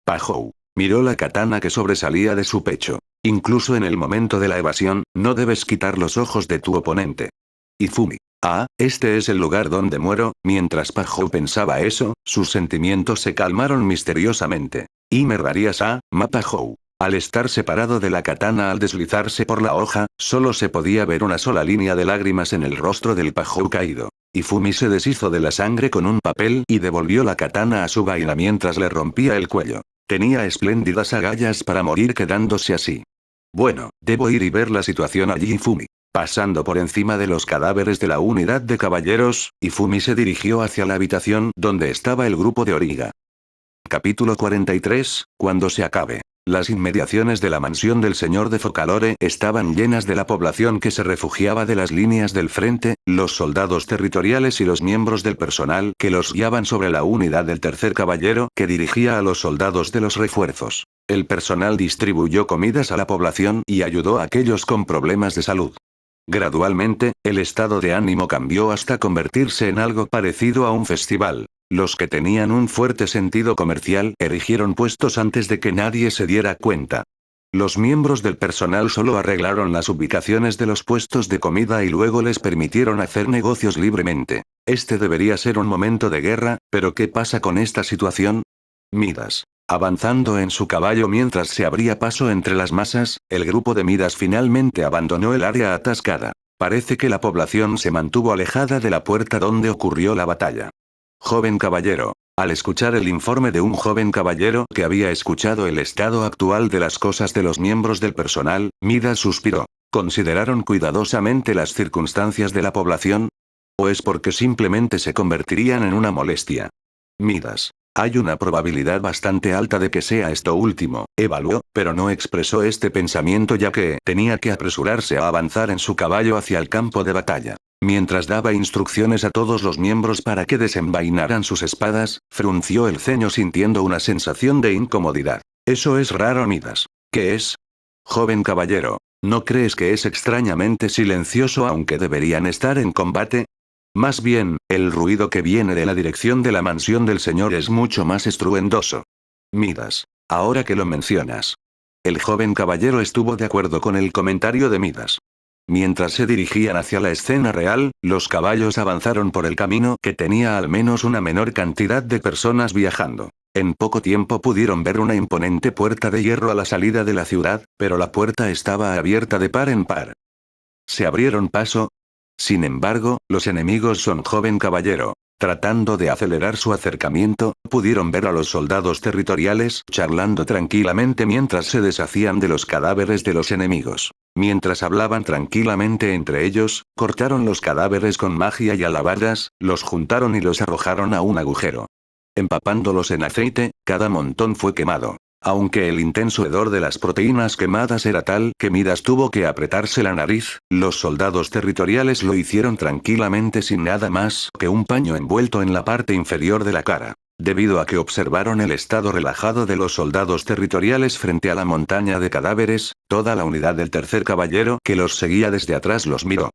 Pahou miró la katana que sobresalía de su pecho. Incluso en el momento de la evasión, no debes quitar los ojos de tu oponente. Ifumi. Ah, este es el lugar donde muero. Mientras Pahou pensaba eso, sus sentimientos se calmaron misteriosamente. Y me rarías a Pahou. Al estar separado de la katana al deslizarse por la hoja, solo se podía ver una sola línea de lágrimas en el rostro del Pahou caído. Ifumi se deshizo de la sangre con un papel y devolvió la katana a su vaina mientras le rompía el cuello. Tenía espléndidas agallas para morir quedándose así. Bueno, debo ir y ver la situación allí. Ifumi. Pasando por encima de los cadáveres de la unidad de caballeros, Ifumi se dirigió hacia la habitación donde estaba el grupo de Origa. Capítulo 43, cuando se acabe. Las inmediaciones de la mansión del señor de Focalore estaban llenas de la población que se refugiaba de las líneas del frente, los soldados territoriales y los miembros del personal que los guiaban sobre la unidad del tercer caballero que dirigía a los soldados de los refuerzos. El personal distribuyó comidas a la población y ayudó a aquellos con problemas de salud. Gradualmente, el estado de ánimo cambió hasta convertirse en algo parecido a un festival. Los que tenían un fuerte sentido comercial erigieron puestos antes de que nadie se diera cuenta. Los miembros del personal solo arreglaron las ubicaciones de los puestos de comida y luego les permitieron hacer negocios libremente. Este debería ser un momento de guerra, pero ¿qué pasa con esta situación? Midas. Avanzando en su caballo mientras se abría paso entre las masas, el grupo de Midas finalmente abandonó el área atascada. Parece que la población se mantuvo alejada de la puerta donde ocurrió la batalla. Joven caballero. Al escuchar el informe de un joven caballero que había escuchado el estado actual de las cosas de los miembros del personal, Midas suspiró. ¿Consideraron cuidadosamente las circunstancias de la población? ¿O es porque simplemente se convertirían en una molestia? Midas. Hay una probabilidad bastante alta de que sea esto último, evaluó, pero no expresó este pensamiento ya que tenía que apresurarse a avanzar en su caballo hacia el campo de batalla. Mientras daba instrucciones a todos los miembros para que desenvainaran sus espadas, frunció el ceño sintiendo una sensación de incomodidad. Eso es raro. Midas. ¿Qué es? Joven caballero, ¿no crees que es extrañamente silencioso aunque deberían estar en combate? Más bien, el ruido que viene de la dirección de la mansión del señor es mucho más estruendoso. Midas. Ahora que lo mencionas. El joven caballero estuvo de acuerdo con el comentario de Midas. Mientras se dirigían hacia la escena real, los caballos avanzaron por el camino que tenía al menos una menor cantidad de personas viajando. En poco tiempo pudieron ver una imponente puerta de hierro a la salida de la ciudad, pero la puerta estaba abierta de par en par. Se abrieron paso. Sin embargo, los enemigos son joven caballero. Tratando de acelerar su acercamiento, pudieron ver a los soldados territoriales charlando tranquilamente mientras se deshacían de los cadáveres de los enemigos. Mientras hablaban tranquilamente entre ellos, cortaron los cadáveres con magia y alabardas, los juntaron y los arrojaron a un agujero. Empapándolos en aceite, cada montón fue quemado. Aunque el intenso hedor de las proteínas quemadas era tal que Midas tuvo que apretarse la nariz, los soldados territoriales lo hicieron tranquilamente sin nada más que un paño envuelto en la parte inferior de la cara. Debido a que observaron el estado relajado de los soldados territoriales frente a la montaña de cadáveres, toda la unidad del tercer caballero que los seguía desde atrás los miró.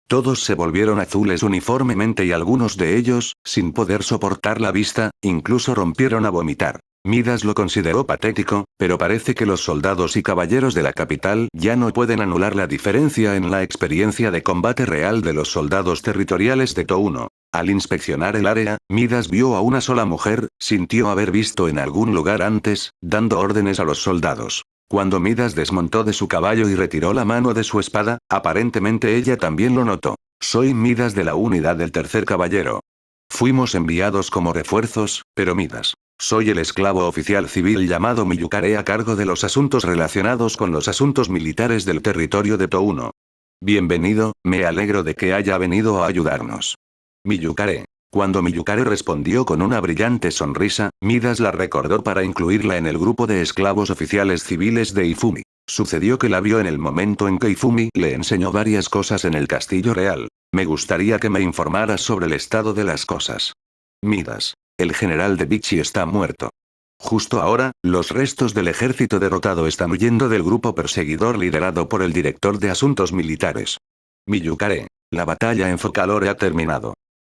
Todos se volvieron azules uniformemente y algunos de ellos, sin poder soportar la vista, incluso rompieron a vomitar. Midas lo consideró patético, pero parece que los soldados y caballeros de la capital ya no pueden anular la diferencia en la experiencia de combate real de los soldados territoriales de Touno. Al inspeccionar el área, Midas vio a una sola mujer, sintió haber visto en algún lugar antes, dando órdenes a los soldados. Cuando Midas desmontó de su caballo y retiró la mano de su espada, aparentemente ella también lo notó. Soy Midas de la unidad del tercer caballero. Fuimos enviados como refuerzos, pero Midas. Soy el esclavo oficial civil llamado Miyukare a cargo de los asuntos relacionados con los asuntos militares del territorio de Touno. Bienvenido, me alegro de que haya venido a ayudarnos. Miyukare. Cuando Miyukare respondió con una brillante sonrisa, Midas la recordó para incluirla en el grupo de esclavos oficiales civiles de Ifumi. Sucedió que la vio en el momento en que Ifumi le enseñó varias cosas en el castillo real. Me gustaría que me informaras sobre el estado de las cosas. Midas. El general de Vichy está muerto. Justo ahora, los restos del ejército derrotado están huyendo del grupo perseguidor liderado por el director de asuntos militares. Miyukare. La batalla en Focalore ha terminado.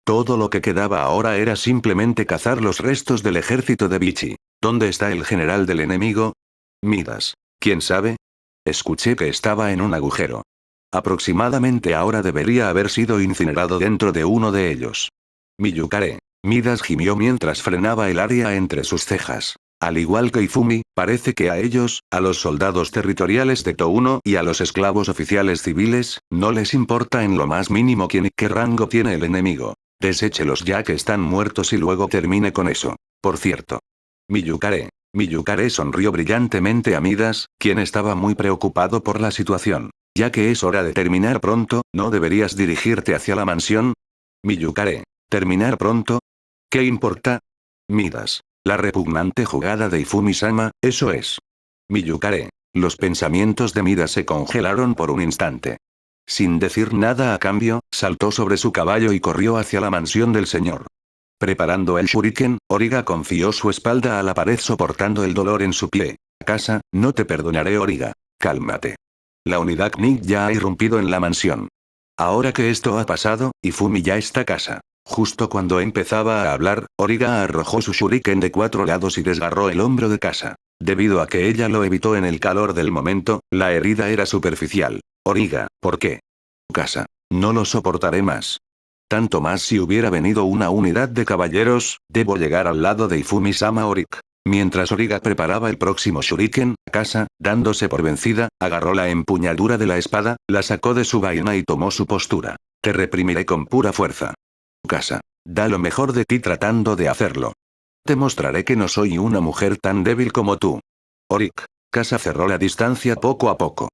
Todo lo que quedaba ahora era simplemente cazar los restos del ejército de Vichy. ¿Dónde está el general del enemigo? Midas. ¿Quién sabe? Escuché que estaba en un agujero. Aproximadamente ahora debería haber sido incinerado dentro de uno de ellos. Miyukare. Midas gimió mientras frenaba el área entre sus cejas. Al igual que Ifumi, parece que a ellos, a los soldados territoriales de Touno y a los esclavos oficiales civiles, no les importa en lo más mínimo quién y qué rango tiene el enemigo. Deséchelos ya que están muertos y luego termine con eso. Por cierto. Miyukare. Miyukare sonrió brillantemente a Midas, quien estaba muy preocupado por la situación. Ya que es hora de terminar pronto, ¿no deberías dirigirte hacia la mansión? Miyukare. ¿Terminar pronto? ¿Qué importa? Midas. La repugnante jugada de Ifumi-sama, eso es. Miyukare. Los pensamientos de Midas se congelaron por un instante. Sin decir nada a cambio, saltó sobre su caballo y corrió hacia la mansión del señor. Preparando el shuriken, Origa confió su espalda a la pared soportando el dolor en su pie. Casa, no te perdonaré Origa. Cálmate. La unidad Knight ya ha irrumpido en la mansión. Ahora que esto ha pasado, Ifumi ya está casa. Justo cuando empezaba a hablar, Origa arrojó su shuriken de 4 lados y desgarró el hombro de Casa. Debido a que ella lo evitó en el calor del momento, la herida era superficial. Origa, ¿por qué? Casa. No lo soportaré más. Tanto más si hubiera venido una unidad de caballeros, debo llegar al lado de Ifumi-sama Orik. Mientras Origa preparaba el próximo shuriken, Casa, dándose por vencida, agarró la empuñadura de la espada, la sacó de su vaina y tomó su postura. Te reprimiré con pura fuerza. Casa. Da lo mejor de ti tratando de hacerlo. Te mostraré que no soy una mujer tan débil como tú. Orik. Casa cerró la distancia poco a poco.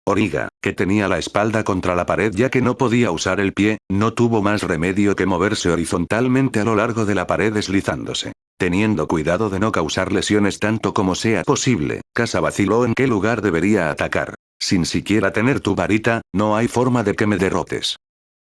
Origa, que tenía la espalda contra la pared ya que no podía usar el pie, no tuvo más remedio que moverse horizontalmente a lo largo de la pared deslizándose. Teniendo cuidado de no causar lesiones tanto como sea posible, Casa vaciló en qué lugar debería atacar. Sin siquiera tener tu varita, no hay forma de que me derrotes.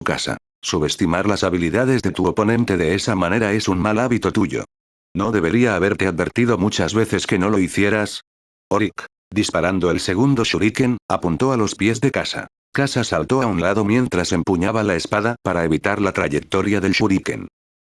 Casa. Subestimar las habilidades de tu oponente de esa manera es un mal hábito tuyo. ¿No debería haberte advertido muchas veces que no lo hicieras? Orik. Disparando el segundo shuriken, apuntó a los pies de Casa. Casa saltó a un lado mientras empuñaba la espada para evitar la trayectoria del shuriken.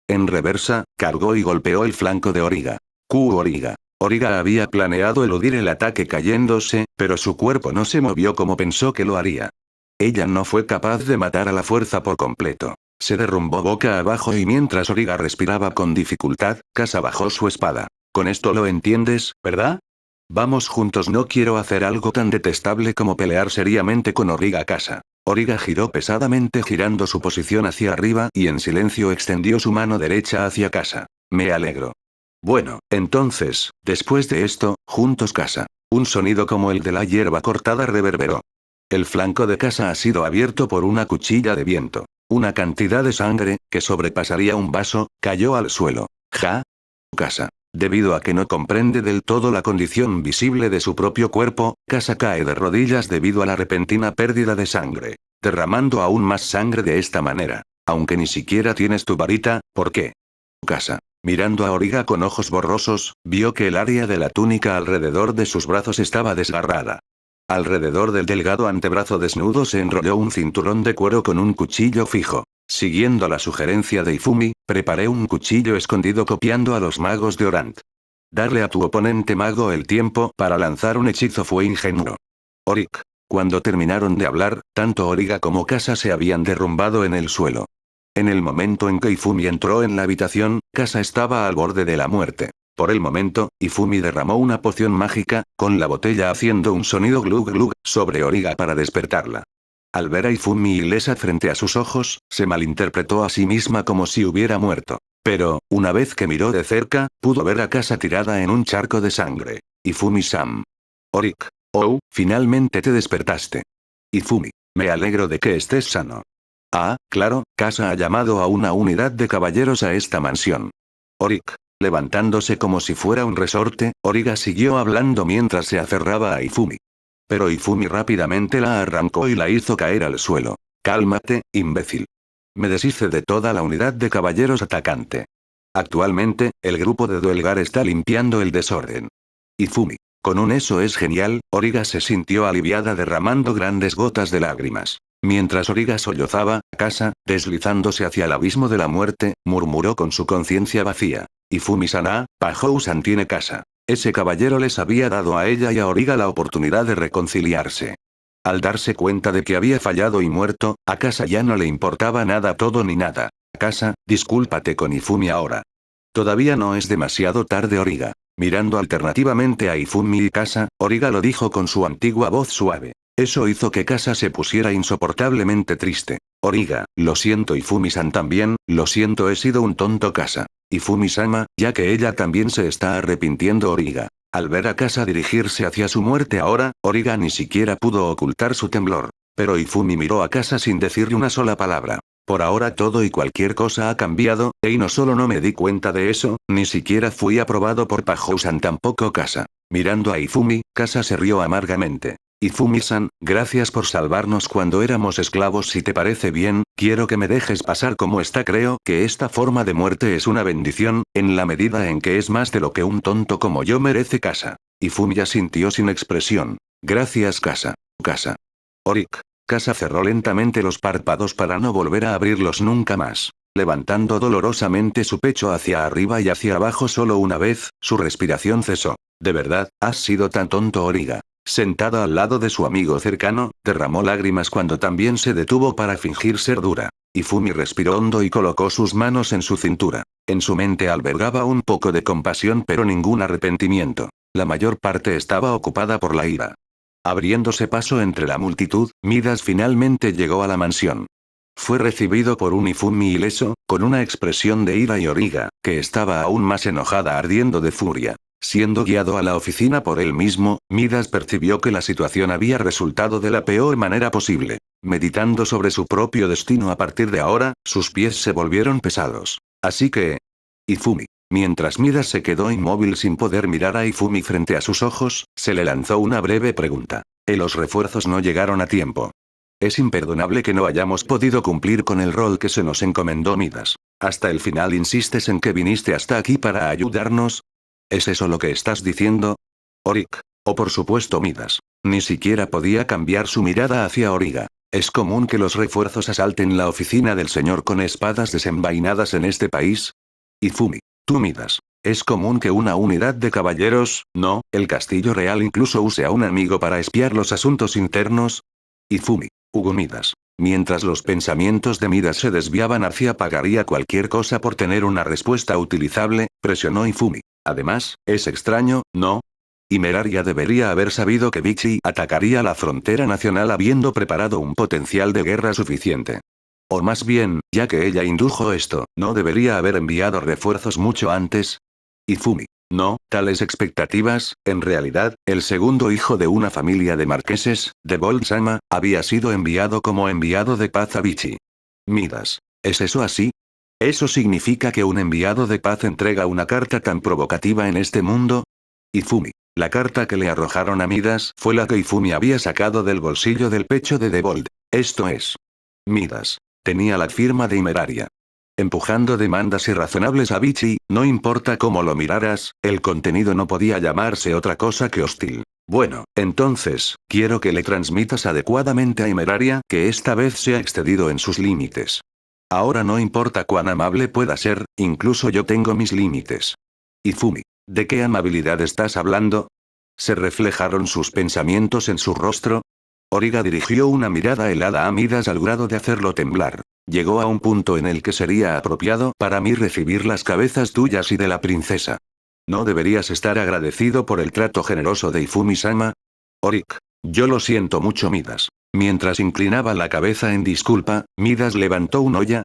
En reversa, cargó y golpeó el flanco de Origa. Origa. Origa había planeado eludir el ataque cayéndose, pero su cuerpo no se movió como pensó que lo haría. Ella no fue capaz de matar a la fuerza por completo. Se derrumbó boca abajo y mientras Origa respiraba con dificultad, Casa bajó su espada. Con esto lo entiendes, ¿verdad? Vamos juntos, no quiero hacer algo tan detestable como pelear seriamente con Origa. Casa. Origa giró pesadamente girando su posición hacia arriba y en silencio extendió su mano derecha hacia Casa. Me alegro. Bueno, entonces, después de esto, juntos Casa. Un sonido como el de la hierba cortada reverberó. El flanco de Casa ha sido abierto por una cuchilla de viento. Una cantidad de sangre, que sobrepasaría un vaso, cayó al suelo. Casa. Debido a que no comprende del todo la condición visible de su propio cuerpo, Casa cae de rodillas debido a la repentina pérdida de sangre. Derramando aún más sangre de esta manera. Aunque ni siquiera tienes tu varita, ¿por qué? Casa. Mirando a Origa con ojos borrosos, vio que el área de la túnica alrededor de sus brazos estaba desgarrada. Alrededor del delgado antebrazo desnudo se enrolló un cinturón de cuero con un cuchillo fijo. Siguiendo la sugerencia de Ifumi, preparé un cuchillo escondido copiando a los magos de Orant. Darle a tu oponente mago el tiempo para lanzar un hechizo fue ingenuo. Orik. Cuando terminaron de hablar, tanto Origa como Casa se habían derrumbado en el suelo. En el momento en que Ifumi entró en la habitación, Casa estaba al borde de la muerte. Por el momento, Ifumi derramó una poción mágica, con la botella haciendo un sonido glug glug, sobre Origa para despertarla. Al ver a Ifumi ilesa frente a sus ojos, se malinterpretó a sí misma como si hubiera muerto. Pero, una vez que miró de cerca, pudo ver a Casa tirada en un charco de sangre. Ifumi-san. Orik. Oh, finalmente te despertaste. Ifumi. Me alegro de que estés sano. Ah, claro, Casa ha llamado a una unidad de caballeros a esta mansión. Orik. Levantándose como si fuera un resorte, Origa siguió hablando mientras se aferraba a Ifumi. Pero Ifumi rápidamente la arrancó y la hizo caer al suelo. Cálmate, imbécil. Me deshice de toda la unidad de caballeros atacante. Actualmente, el grupo de Duelgar está limpiando el desorden. Ifumi. Con un eso es genial, Origa se sintió aliviada derramando grandes gotas de lágrimas. Mientras Origa sollozaba, Kasa, deslizándose hacia el abismo de la muerte, murmuró con su conciencia vacía. Ifumi-sana, Pahou-san tiene casa. Ese caballero les había dado a ella y a Origa la oportunidad de reconciliarse. Al darse cuenta de que había fallado y muerto, a Kasa ya no le importaba nada todo ni nada. Kasa, discúlpate con Ifumi ahora. Todavía no es demasiado tarde Origa. Mirando alternativamente a Ifumi y Kasa, Origa lo dijo con su antigua voz suave. Eso hizo que Kasa se pusiera insoportablemente triste. Origa, lo siento Ifumi-san también, lo siento he sido un tonto Kasa. Ifumi-sama, ya que ella también se está arrepintiendo Origa. Al ver a Kasa dirigirse hacia su muerte ahora, Origa ni siquiera pudo ocultar su temblor. Pero Ifumi miró a Kasa sin decirle una sola palabra. Por ahora todo y cualquier cosa ha cambiado, y no solo no me di cuenta de eso, ni siquiera fui aprobado por Pahou-san tampoco Kasa. Mirando a Ifumi, Kasa se rió amargamente. Ifumi-san, gracias por salvarnos cuando éramos esclavos si te parece bien, quiero que me dejes pasar como está creo que esta forma de muerte es una bendición, en la medida en que es más de lo que un tonto como yo merece Kasa. Ifumi asintió sin expresión. Gracias Kasa. Kasa. Orik. Kasa cerró lentamente los párpados para no volver a abrirlos nunca más. Levantando dolorosamente su pecho hacia arriba y hacia abajo solo una vez, su respiración cesó. De verdad, has sido tan tonto Origa. Sentada al lado de su amigo cercano, derramó lágrimas cuando también se detuvo para fingir ser dura. Ifumi respiró hondo y colocó sus manos en su cintura. En su mente albergaba un poco de compasión pero ningún arrepentimiento. La mayor parte estaba ocupada por la ira. Abriéndose paso entre la multitud, Midas finalmente llegó a la mansión. Fue recibido por un Ifumi ileso, con una expresión de ira y Origa, que estaba aún más enojada ardiendo de furia. Siendo guiado a la oficina por él mismo, Midas percibió que la situación había resultado de la peor manera posible. Meditando sobre su propio destino a partir de ahora, sus pies se volvieron pesados. Así que... Ifumi. Mientras Midas se quedó inmóvil sin poder mirar a Ifumi frente a sus ojos, se le lanzó una breve pregunta. Los refuerzos no llegaron a tiempo. Es imperdonable que no hayamos podido cumplir con el rol que se nos encomendó Midas. Hasta el final insistes en que viniste hasta aquí para ayudarnos. ¿Es eso lo que estás diciendo? Orik. O por supuesto Midas. Ni siquiera podía cambiar su mirada hacia Origa. ¿Es común que los refuerzos asalten la oficina del señor con espadas desenvainadas en este país? Ifumi. Tú Midas. Es común que una unidad de caballeros, no, el castillo real incluso use a un amigo para espiar los asuntos internos. Ifumi. Hugo Midas. Mientras los pensamientos de Midas se desviaban hacia pagaría cualquier cosa por tener una respuesta utilizable, presionó Ifumi. Además, es extraño, ¿no? Y Meraria debería haber sabido que Vichy atacaría la frontera nacional habiendo preparado un potencial de guerra suficiente. O más bien, ya que ella indujo esto, ¿no debería haber enviado refuerzos mucho antes? Ifumi. No, tales expectativas, en realidad, el segundo hijo de una familia de marqueses, de Bold-sama, había sido enviado como enviado de paz a Vichy. Midas. ¿Es eso así? ¿Eso significa que un enviado de paz entrega una carta tan provocativa en este mundo? Ifumi. La carta que le arrojaron a Midas fue la que Ifumi había sacado del bolsillo del pecho de Debold. Esto es. Midas. Tenía la firma de Imeraria. Empujando demandas irrazonables a Vichy, no importa cómo lo miraras, el contenido no podía llamarse otra cosa que hostil. Bueno, entonces, quiero que le transmitas adecuadamente a Imeraria que esta vez se ha excedido en sus límites. Ahora no importa cuán amable pueda ser, incluso yo tengo mis límites. Ifumi. ¿De qué amabilidad estás hablando? ¿Se reflejaron sus pensamientos en su rostro? Origa dirigió una mirada helada a Midas al grado de hacerlo temblar. Llegó a un punto en el que sería apropiado para mí recibir las cabezas tuyas y de la princesa. ¿No deberías estar agradecido por el trato generoso de Ifumi-sama? Orik. Yo lo siento mucho Midas. Mientras inclinaba la cabeza en disculpa, Midas levantó un olla.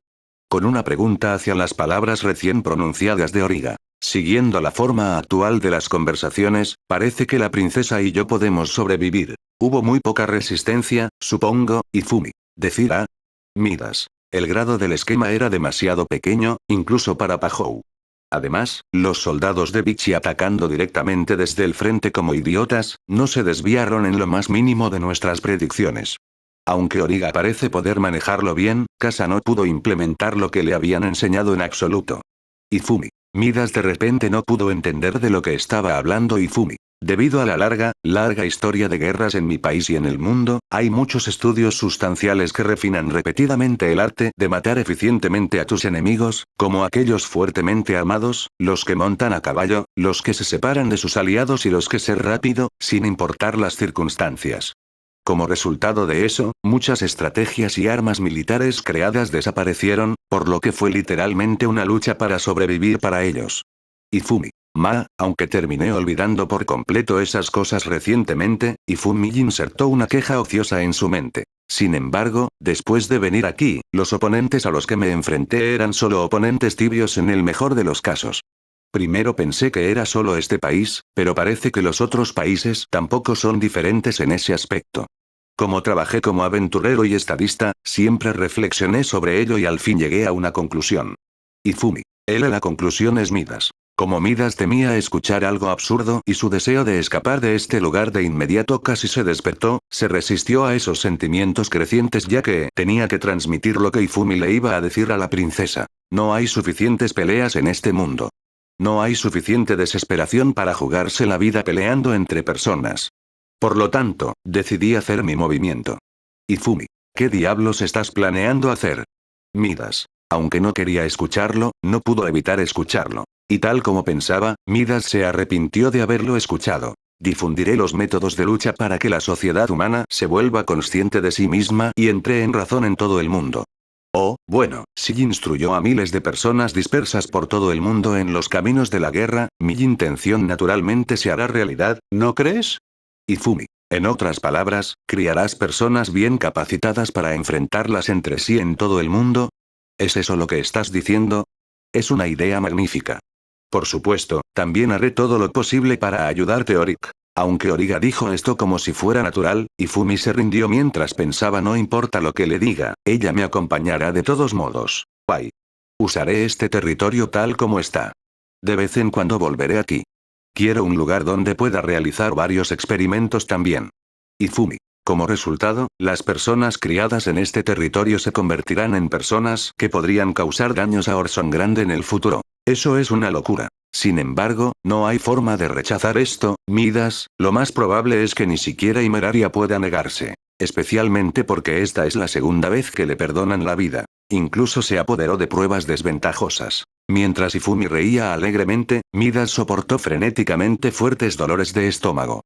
Con una pregunta hacia las palabras recién pronunciadas de Origa. Siguiendo la forma actual de las conversaciones, parece que la princesa y yo podemos sobrevivir. Hubo muy poca resistencia, supongo, Ifumi. Decir a Midas. El grado del esquema era demasiado pequeño, incluso para Pahou. Además, los soldados de Vichy atacando directamente desde el frente como idiotas, no se desviaron en lo más mínimo de nuestras predicciones. Aunque Origa parece poder manejarlo bien, Kasa no pudo implementar lo que le habían enseñado en absoluto. Ifumi. Midas de repente no pudo entender de lo que estaba hablando Ifumi. Debido a la larga historia de guerras en mi país y en el mundo, hay muchos estudios sustanciales que refinan repetidamente el arte de matar eficientemente a tus enemigos, como aquellos fuertemente armados, los que montan a caballo, los que se separan de sus aliados y los que ser rápido, sin importar las circunstancias. Como resultado de eso, muchas estrategias y armas militares creadas desaparecieron, por lo que fue literalmente una lucha para sobrevivir para ellos. Ifumi. Aunque terminé olvidando por completo esas cosas recientemente, Ifumi insertó una queja ociosa en su mente. Sin embargo, después de venir aquí, los oponentes a los que me enfrenté eran solo oponentes tibios en el mejor de los casos. Primero pensé que era solo este país, pero parece que los otros países tampoco son diferentes en ese aspecto. Como trabajé como aventurero y estadista, siempre reflexioné sobre ello y al fin llegué a una conclusión. Ifumi. La conclusión es Midas. Como Midas temía escuchar algo absurdo y su deseo de escapar de este lugar de inmediato casi se despertó, se resistió a esos sentimientos crecientes ya que tenía que transmitir lo que Ifumi le iba a decir a la princesa. No hay suficientes peleas en este mundo. No hay suficiente desesperación para jugarse la vida peleando entre personas. Por lo tanto, decidí hacer mi movimiento. Ifumi. ¿Qué diablos estás planeando hacer? Midas. Aunque no quería escucharlo, no pudo evitar escucharlo. Y tal como pensaba, Midas se arrepintió de haberlo escuchado. Difundiré los métodos de lucha para que la sociedad humana se vuelva consciente de sí misma y entre en razón en todo el mundo. Oh, bueno, si instruyó a miles de personas dispersas por todo el mundo en los caminos de la guerra, mi intención naturalmente se hará realidad, ¿no crees? Ifumi. En otras palabras, ¿criarás personas bien capacitadas para enfrentarlas entre sí en todo el mundo? ¿Es eso lo que estás diciendo? Es una idea magnífica. Por supuesto, también haré todo lo posible para ayudarte Orik. Aunque Origa dijo esto como si fuera natural, Ifumi se rindió mientras pensaba no importa lo que le diga, ella me acompañará de todos modos. Bye. Usaré este territorio tal como está. De vez en cuando volveré aquí. Quiero un lugar donde pueda realizar varios experimentos también. Ifumi. Como resultado, las personas criadas en este territorio se convertirán en personas que podrían causar daños a Orson Grande en el futuro. Eso es una locura. Sin embargo, no hay forma de rechazar esto, Midas, lo más probable es que ni siquiera Imeraria pueda negarse. Especialmente porque esta es la segunda vez que le perdonan la vida. Incluso se apoderó de pruebas desventajosas. Mientras Ifumi reía alegremente, Midas soportó frenéticamente fuertes dolores de estómago.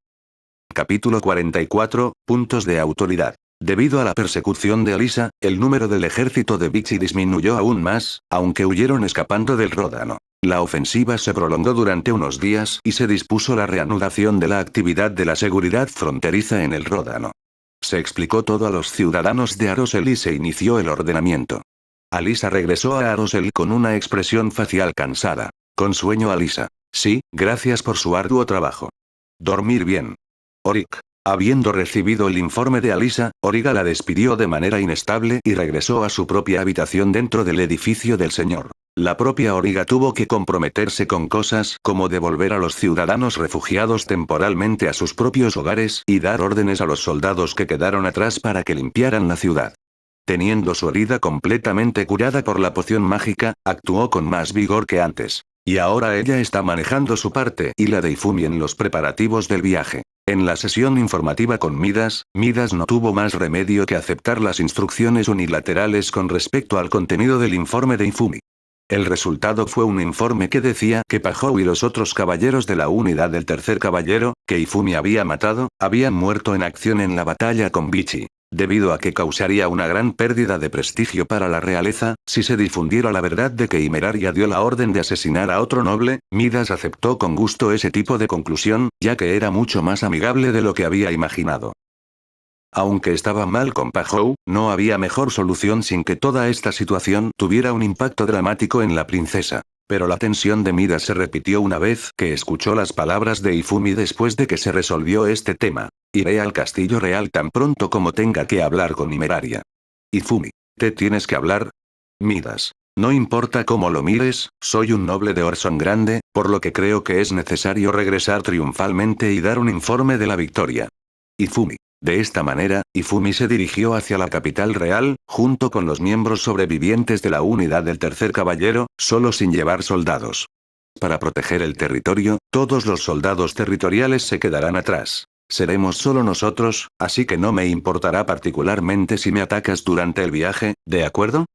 Capítulo 44, Puntos de autoridad. Debido a la persecución de Alisa, el número del ejército de Vichy disminuyó aún más, aunque huyeron escapando del Ródano. La ofensiva se prolongó durante unos días y se dispuso la reanudación de la actividad de la seguridad fronteriza en el Ródano. Se explicó todo a los ciudadanos de Arosel y se inició el ordenamiento. Alisa regresó a Arosel con una expresión facial cansada. Con sueño Alisa. Sí, gracias por su arduo trabajo. Dormir bien. Orik. Habiendo recibido el informe de Alisa, Origa la despidió de manera inestable y regresó a su propia habitación dentro del edificio del señor. La propia Origa tuvo que comprometerse con cosas como devolver a los ciudadanos refugiados temporalmente a sus propios hogares y dar órdenes a los soldados que quedaron atrás para que limpiaran la ciudad. Teniendo su herida completamente curada por la poción mágica, actuó con más vigor que antes. Y ahora ella está manejando su parte y la de Ifumi en los preparativos del viaje. En la sesión informativa con Midas, Midas no tuvo más remedio que aceptar las instrucciones unilaterales con respecto al contenido del informe de Ifumi. El resultado fue un informe que decía que Pajou y los otros caballeros de la unidad del tercer caballero, que Ifumi había matado, habían muerto en acción en la batalla con Vichy. Debido a que causaría una gran pérdida de prestigio para la realeza, si se difundiera la verdad de que Imeraria dio la orden de asesinar a otro noble, Midas aceptó con gusto ese tipo de conclusión, ya que era mucho más amigable de lo que había imaginado. Aunque estaba mal con Pajou, no había mejor solución sin que toda esta situación tuviera un impacto dramático en la princesa. Pero la tensión de Midas se repitió una vez que escuchó las palabras de Ifumi después de que se resolvió este tema. Iré al castillo real tan pronto como tenga que hablar con Imeraria. Ifumi. ¿Te tienes que hablar? Midas. No importa cómo lo mires, soy un noble de Orson Grande, por lo que creo que es necesario regresar triunfalmente y dar un informe de la victoria. Ifumi. De esta manera, Ifumi se dirigió hacia la capital real, junto con los miembros sobrevivientes de la unidad del tercer caballero, solo sin llevar soldados. Para proteger el territorio, todos los soldados territoriales se quedarán atrás. Seremos solo nosotros, así que no me importará particularmente si me atacas durante el viaje, ¿de acuerdo?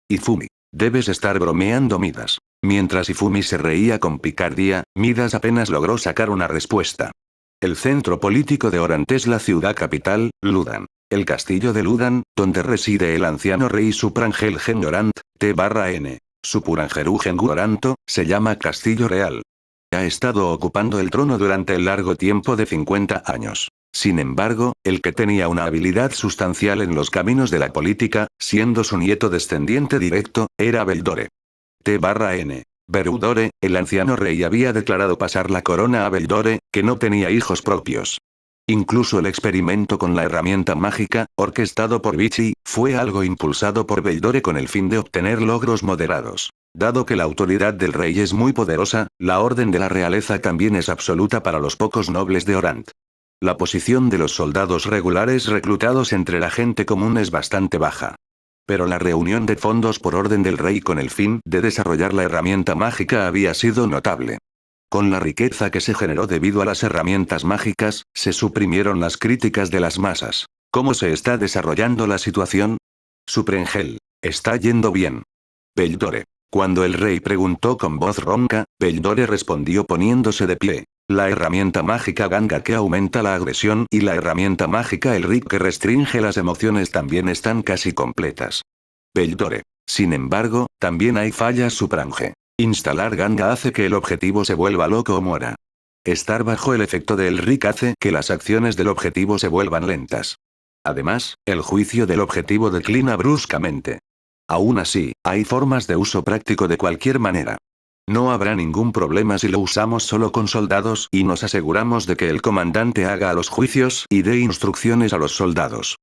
Ifumi. Debes estar bromeando, Midas. Mientras Ifumi se reía con picardía, Midas apenas logró sacar una respuesta. El centro político de Orant es la ciudad capital, Ludan. El castillo de Ludan, donde reside el anciano rey Suprangel Orant, T/N. Supuranjeru Oranto, se llama Castillo Real. Ha estado ocupando el trono durante el largo tiempo de 50 años. Sin embargo, el que tenía una habilidad sustancial en los caminos de la política, siendo su nieto descendiente directo, era Beldore. T/N. Berudore, el anciano rey había declarado pasar la corona a Beldore, que no tenía hijos propios. Incluso el experimento con la herramienta mágica, orquestado por Vichy, fue algo impulsado por Beldore con el fin de obtener logros moderados. Dado que la autoridad del rey es muy poderosa, la orden de la realeza también es absoluta para los pocos nobles de Orant. La posición de los soldados regulares reclutados entre la gente común es bastante baja. Pero la reunión de fondos por orden del rey con el fin de desarrollar la herramienta mágica había sido notable. Con la riqueza que se generó debido a las herramientas mágicas, se suprimieron las críticas de las masas. ¿Cómo se está desarrollando la situación? Suprengel. Está yendo bien. Beldore. Cuando el rey preguntó con voz ronca, Beldore respondió poniéndose de pie. La herramienta mágica Ganga que aumenta la agresión y la herramienta mágica Elric que restringe las emociones también están casi completas. Beldore. Sin embargo, también hay fallas Suprange. Instalar Ganga hace que el objetivo se vuelva loco o muera. Estar bajo el efecto de Elric hace que las acciones del objetivo se vuelvan lentas. Además, el juicio del objetivo declina bruscamente. Aún así, hay formas de uso práctico de cualquier manera. No habrá ningún problema si lo usamos solo con soldados y nos aseguramos de que el comandante haga los juicios y dé instrucciones a los soldados.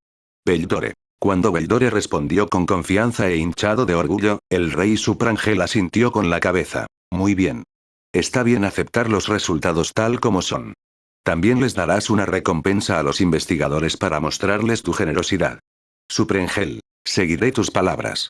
Beldore. Cuando Beldore respondió con confianza e hinchado de orgullo, el rey Suprangel asintió con la cabeza. Muy bien. Está bien aceptar los resultados tal como son. También les darás una recompensa a los investigadores para mostrarles tu generosidad. Suprangel. Seguiré tus palabras.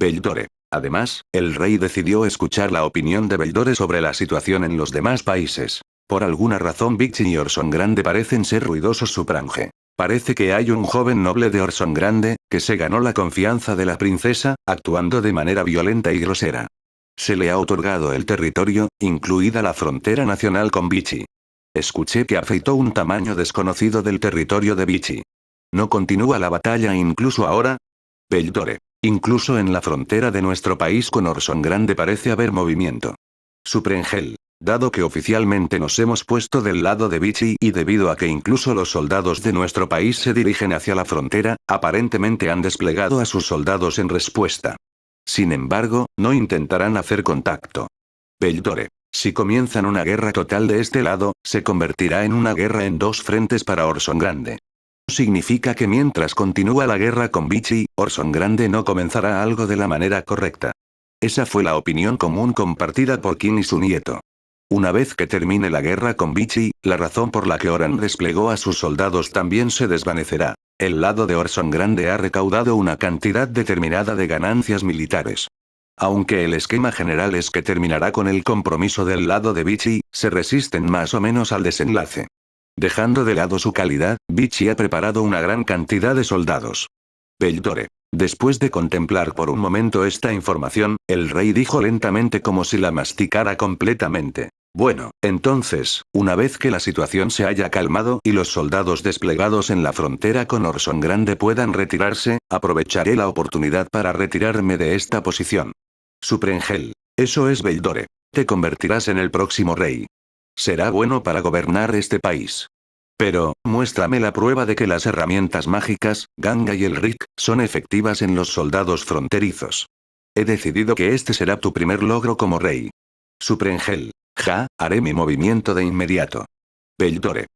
Beldore. Además, el rey decidió escuchar la opinión de Beldore sobre la situación en los demás países. Por alguna razón Vichy y Orson Grande parecen ser ruidosos Suprange. Parece que hay un joven noble de Orson Grande, que se ganó la confianza de la princesa, actuando de manera violenta y grosera. Se le ha otorgado el territorio, incluida la frontera nacional con Vichy. Escuché que afeitó un tamaño desconocido del territorio de Vichy. ¿No continúa la batalla incluso ahora? Beldore. Incluso en la frontera de nuestro país con Orson Grande parece haber movimiento. Suprengel. Dado que oficialmente nos hemos puesto del lado de Vichy y debido a que incluso los soldados de nuestro país se dirigen hacia la frontera, aparentemente han desplegado a sus soldados en respuesta. Sin embargo, no intentarán hacer contacto. Beldore. Si comienzan una guerra total de este lado, se convertirá en una guerra en dos frentes para Orson Grande. Significa que mientras continúa la guerra con Vichy, Orson Grande no comenzará algo de la manera correcta. Esa fue la opinión común compartida por Kim y su nieto. Una vez que termine la guerra con Vichy, la razón por la que Oran desplegó a sus soldados también se desvanecerá. El lado de Orson Grande ha recaudado una cantidad determinada de ganancias militares. Aunque el esquema general es que terminará con el compromiso del lado de Vichy, se resisten más o menos al desenlace. Dejando de lado su calidad, Vichy ha preparado una gran cantidad de soldados. Beldore. Después de contemplar por un momento esta información, el rey dijo lentamente como si la masticara completamente. Bueno, entonces, una vez que la situación se haya calmado y los soldados desplegados en la frontera con Orson Grande puedan retirarse, aprovecharé la oportunidad para retirarme de esta posición. Suprengel. Eso es Beldore. Te convertirás en el próximo rey. Será bueno para gobernar este país. Pero, muéstrame la prueba de que las herramientas mágicas, Ganga y Elric, son efectivas en los soldados fronterizos. He decidido que este será tu primer logro como rey. Suprengel. Ja, haré mi movimiento de inmediato. Beldore.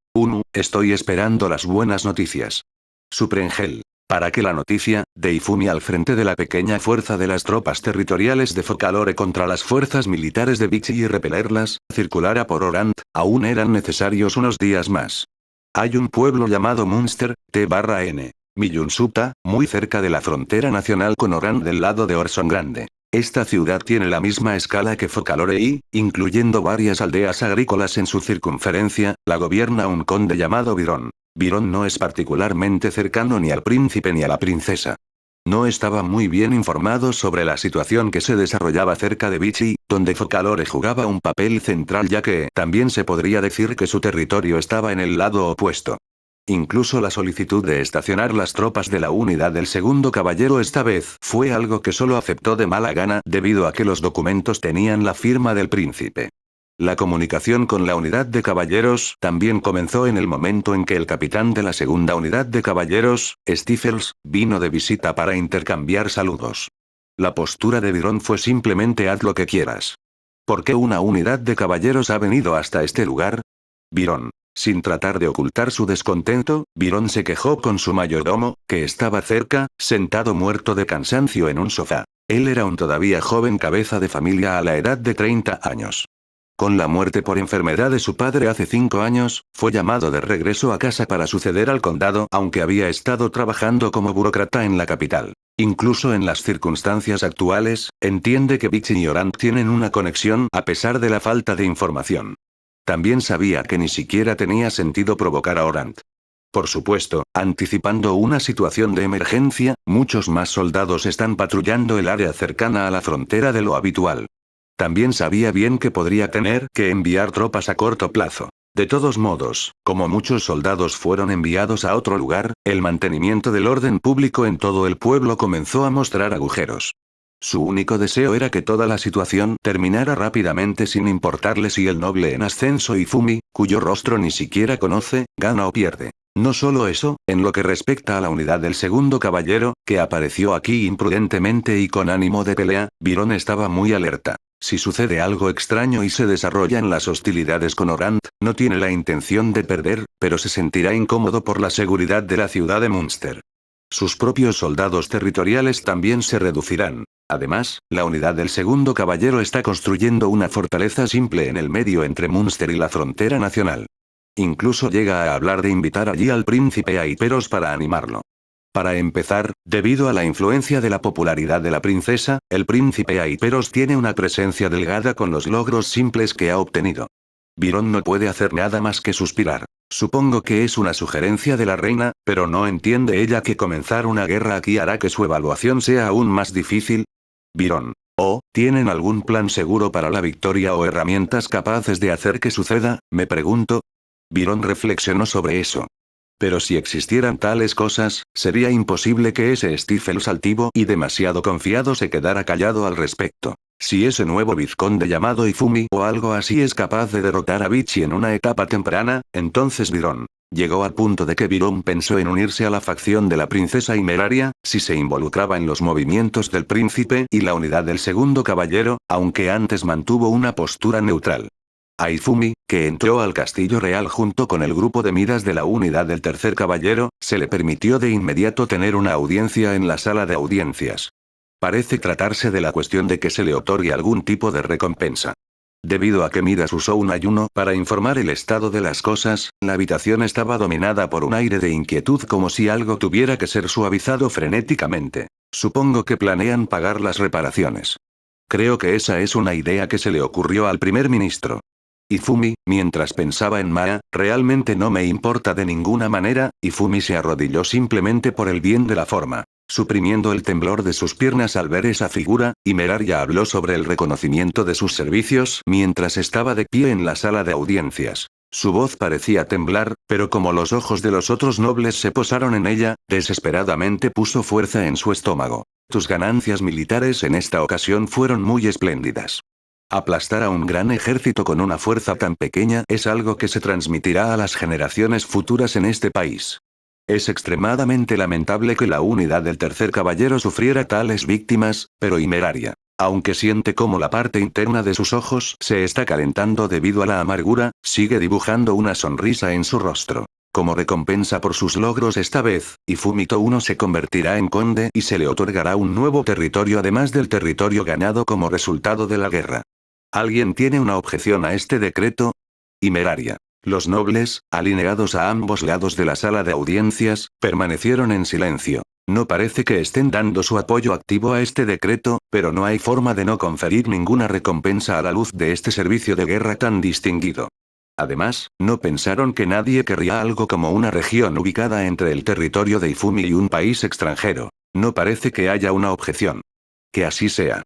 Estoy esperando las buenas noticias. Suprengel. Para que la noticia, de Ifumi al frente de la pequeña fuerza de las tropas territoriales de Focalore contra las fuerzas militares de Vichy y repelerlas, circulara por Orant, aún eran necesarios unos días más. Hay un pueblo llamado Munster, T/N. Millunsuta, muy cerca de la frontera nacional con Orant del lado de Orson Grande. Esta ciudad tiene la misma escala que Focalore y, incluyendo varias aldeas agrícolas en su circunferencia, la gobierna un conde llamado Byron. Byron no es particularmente cercano ni al príncipe ni a la princesa. No estaba muy bien informado sobre la situación que se desarrollaba cerca de Vichy, donde Focalore jugaba un papel central ya que también se podría decir que su territorio estaba en el lado opuesto. Incluso la solicitud de estacionar las tropas de la unidad del segundo caballero esta vez fue algo que solo aceptó de mala gana debido a que los documentos tenían la firma del príncipe. La comunicación con la unidad de caballeros también comenzó en el momento en que el capitán de la segunda unidad de caballeros, Stephens, vino de visita para intercambiar saludos. La postura de Byron fue simplemente haz lo que quieras. ¿Por qué una unidad de caballeros ha venido hasta este lugar? Byron. Sin tratar de ocultar su descontento, Byron se quejó con su mayordomo, que estaba cerca, sentado muerto de cansancio en un sofá. Él era un todavía joven cabeza de familia a la edad de 30 años. Con la muerte por enfermedad de su padre hace 5 años, fue llamado de regreso a casa para suceder al condado, aunque había estado trabajando como burócrata en la capital. Incluso en las circunstancias actuales, entiende que Vichy y Orant tienen una conexión a pesar de la falta de información. También sabía que ni siquiera tenía sentido provocar a Orant. Por supuesto, anticipando una situación de emergencia, muchos más soldados están patrullando el área cercana a la frontera de lo habitual. También sabía bien que podría tener que enviar tropas a corto plazo. De todos modos, como muchos soldados fueron enviados a otro lugar, el mantenimiento del orden público en todo el pueblo comenzó a mostrar agujeros. Su único deseo era que toda la situación terminara rápidamente sin importarle si el noble en ascenso Ifumi, cuyo rostro ni siquiera conoce, gana o pierde. No solo eso, en lo que respecta a la unidad del segundo caballero, que apareció aquí imprudentemente y con ánimo de pelea, Byron estaba muy alerta. Si sucede algo extraño y se desarrollan las hostilidades con Orant, no tiene la intención de perder, pero se sentirá incómodo por la seguridad de la ciudad de Munster. Sus propios soldados territoriales también se reducirán. Además, la unidad del segundo caballero está construyendo una fortaleza simple en el medio entre Munster y la frontera nacional. Incluso llega a hablar de invitar allí al príncipe Aiperos para animarlo. Para empezar, debido a la influencia de la popularidad de la princesa, el príncipe Aiperos tiene una presencia delgada con los logros simples que ha obtenido. Byron no puede hacer nada más que suspirar. Supongo que es una sugerencia de la reina, pero ¿no entiende ella que comenzar una guerra aquí hará que su evaluación sea aún más difícil? Byron. ¿O, tienen algún plan seguro para la victoria o herramientas capaces de hacer que suceda? Me pregunto. Byron reflexionó sobre eso. Pero si existieran tales cosas, sería imposible que ese Stephens altivo y demasiado confiado se quedara callado al respecto. Si ese nuevo vizconde llamado Ifumi o algo así es capaz de derrotar a Vichy en una etapa temprana, entonces Byron. Llegó al punto de que Byron pensó en unirse a la facción de la princesa Imeraria, si se involucraba en los movimientos del príncipe y la unidad del segundo caballero, aunque antes mantuvo una postura neutral. A Ifumi, que entró al castillo real junto con el grupo de miras de la unidad del tercer caballero, se le permitió de inmediato tener una audiencia en la sala de audiencias. Parece tratarse de la cuestión de que se le otorgue algún tipo de recompensa. Debido a que Midas usó un ayuno para informar el estado de las cosas, la habitación estaba dominada por un aire de inquietud como si algo tuviera que ser suavizado frenéticamente. Supongo que planean pagar las reparaciones. Creo que esa es una idea que se le ocurrió al primer ministro. Ifumi, mientras pensaba en Maa, realmente no me importa de ninguna manera. Ifumi se arrodilló simplemente por el bien de la forma. Suprimiendo el temblor de sus piernas al ver esa figura, Imeraria habló sobre el reconocimiento de sus servicios mientras estaba de pie en la sala de audiencias. Su voz parecía temblar, pero como los ojos de los otros nobles se posaron en ella, desesperadamente puso fuerza en su estómago. Tus ganancias militares en esta ocasión fueron muy espléndidas. Aplastar a un gran ejército con una fuerza tan pequeña es algo que se transmitirá a las generaciones futuras en este país. Es extremadamente lamentable que la unidad del tercer caballero sufriera tales víctimas, pero Imeraria, aunque siente como la parte interna de sus ojos se está calentando debido a la amargura, sigue dibujando una sonrisa en su rostro. Como recompensa por sus logros esta vez, Ifumito I se convertirá en conde y se le otorgará un nuevo territorio además del territorio ganado como resultado de la guerra. ¿Alguien tiene una objeción a este decreto? Himeraria. Los nobles, alineados a ambos lados de la sala de audiencias, permanecieron en silencio. No parece que estén dando su apoyo activo a este decreto, pero no hay forma de no conferir ninguna recompensa a la luz de este servicio de guerra tan distinguido. Además, no pensaron que nadie querría algo como una región ubicada entre el territorio de Ifumi y un país extranjero. No parece que haya una objeción. Que así sea.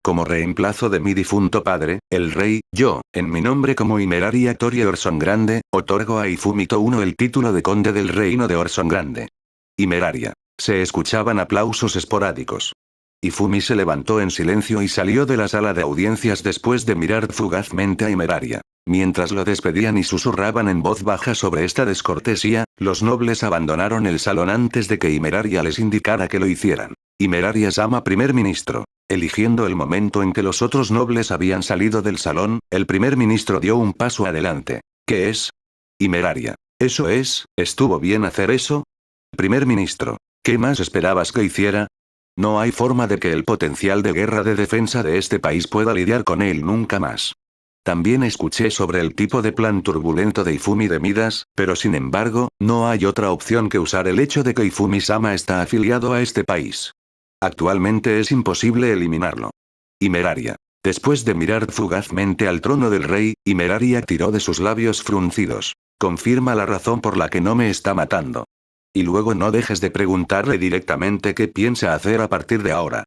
Como reemplazo de mi difunto padre, el rey, yo, en mi nombre como Himeraria Torie Orsongrande, otorgo a Ifumito I el título de conde del reino de Orsongrande. Himeraria. Se escuchaban aplausos esporádicos. Ifumi se levantó en silencio y salió de la sala de audiencias después de mirar fugazmente a Himeraria. Mientras lo despedían y susurraban en voz baja sobre esta descortesía, los nobles abandonaron el salón antes de que Himeraria les indicara que lo hicieran. Himeraria llama primer ministro. Eligiendo el momento en que los otros nobles habían salido del salón, el primer ministro dio un paso adelante. ¿Qué es? Himeraria. Eso es, ¿estuvo bien hacer eso? Primer ministro. ¿Qué más esperabas que hiciera? No hay forma de que el potencial de guerra de defensa de este país pueda lidiar con él nunca más. También escuché sobre el tipo de plan turbulento de Ifumi de Midas, pero sin embargo, no hay otra opción que usar el hecho de que Ifumi-sama está afiliado a este país. Actualmente es imposible eliminarlo. Himeraria. Después de mirar fugazmente al trono del rey, Himeraria tiró de sus labios fruncidos. Confirma la razón por la que no me está matando. Y luego no dejes de preguntarle directamente qué piensa hacer a partir de ahora.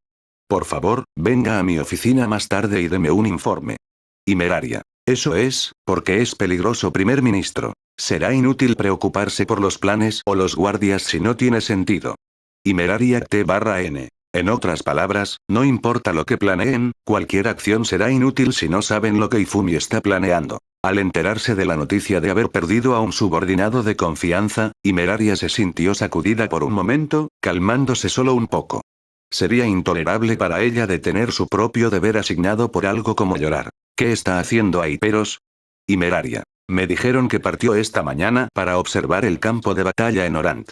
Por favor, venga a mi oficina más tarde y deme un informe. Himeraria. Eso es, porque es peligroso primer ministro. Será inútil preocuparse por los planes o los guardias si no tiene sentido. Himeraria T/N. En otras palabras, no importa lo que planeen, cualquier acción será inútil si no saben lo que Ifumi está planeando. Al enterarse de la noticia de haber perdido a un subordinado de confianza, Himeraria se sintió sacudida por un momento, calmándose solo un poco. Sería intolerable para ella detener su propio deber asignado por algo como llorar. ¿Qué está haciendo ahí, Peros? Himeraria. Me dijeron que partió esta mañana para observar el campo de batalla en Orant.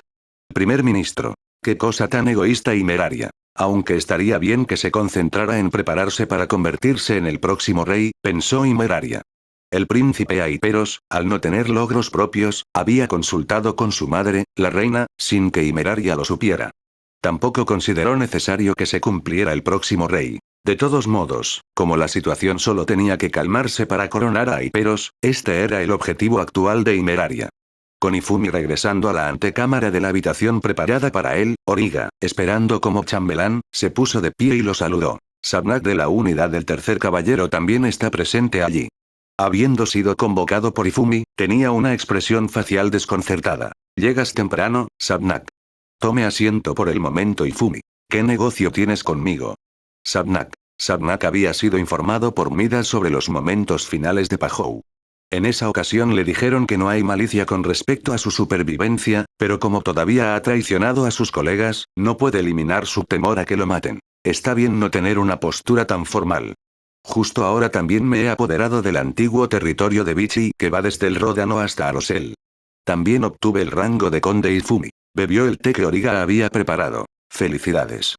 Primer ministro. Qué cosa tan egoísta Himeraria. Aunque estaría bien que se concentrara en prepararse para convertirse en el próximo rey, pensó Himeraria. El príncipe Aiperos, al no tener logros propios, había consultado con su madre, la reina, sin que Himeraria lo supiera. Tampoco consideró necesario que se cumpliera el próximo rey. De todos modos, como la situación solo tenía que calmarse para coronar a Aiperos, este era el objetivo actual de Himeraria. Con Ifumi regresando a la antecámara de la habitación preparada para él, Origa, esperando como chambelán, se puso de pie y lo saludó. Sabnak de la unidad del tercer caballero también está presente allí. Habiendo sido convocado por Ifumi, tenía una expresión facial desconcertada. Llegas temprano, Sabnak. Tome asiento por el momento Ifumi. ¿Qué negocio tienes conmigo? Sabnak. Sabnak había sido informado por Midas sobre los momentos finales de Pahou. En esa ocasión le dijeron que no hay malicia con respecto a su supervivencia, pero como todavía ha traicionado a sus colegas, no puede eliminar su temor a que lo maten. Está bien no tener una postura tan formal. Justo ahora también me he apoderado del antiguo territorio de Vichy que va desde el Ródano hasta Arosel. También obtuve el rango de conde Ifumi. Bebió el té que Origa había preparado. Felicidades.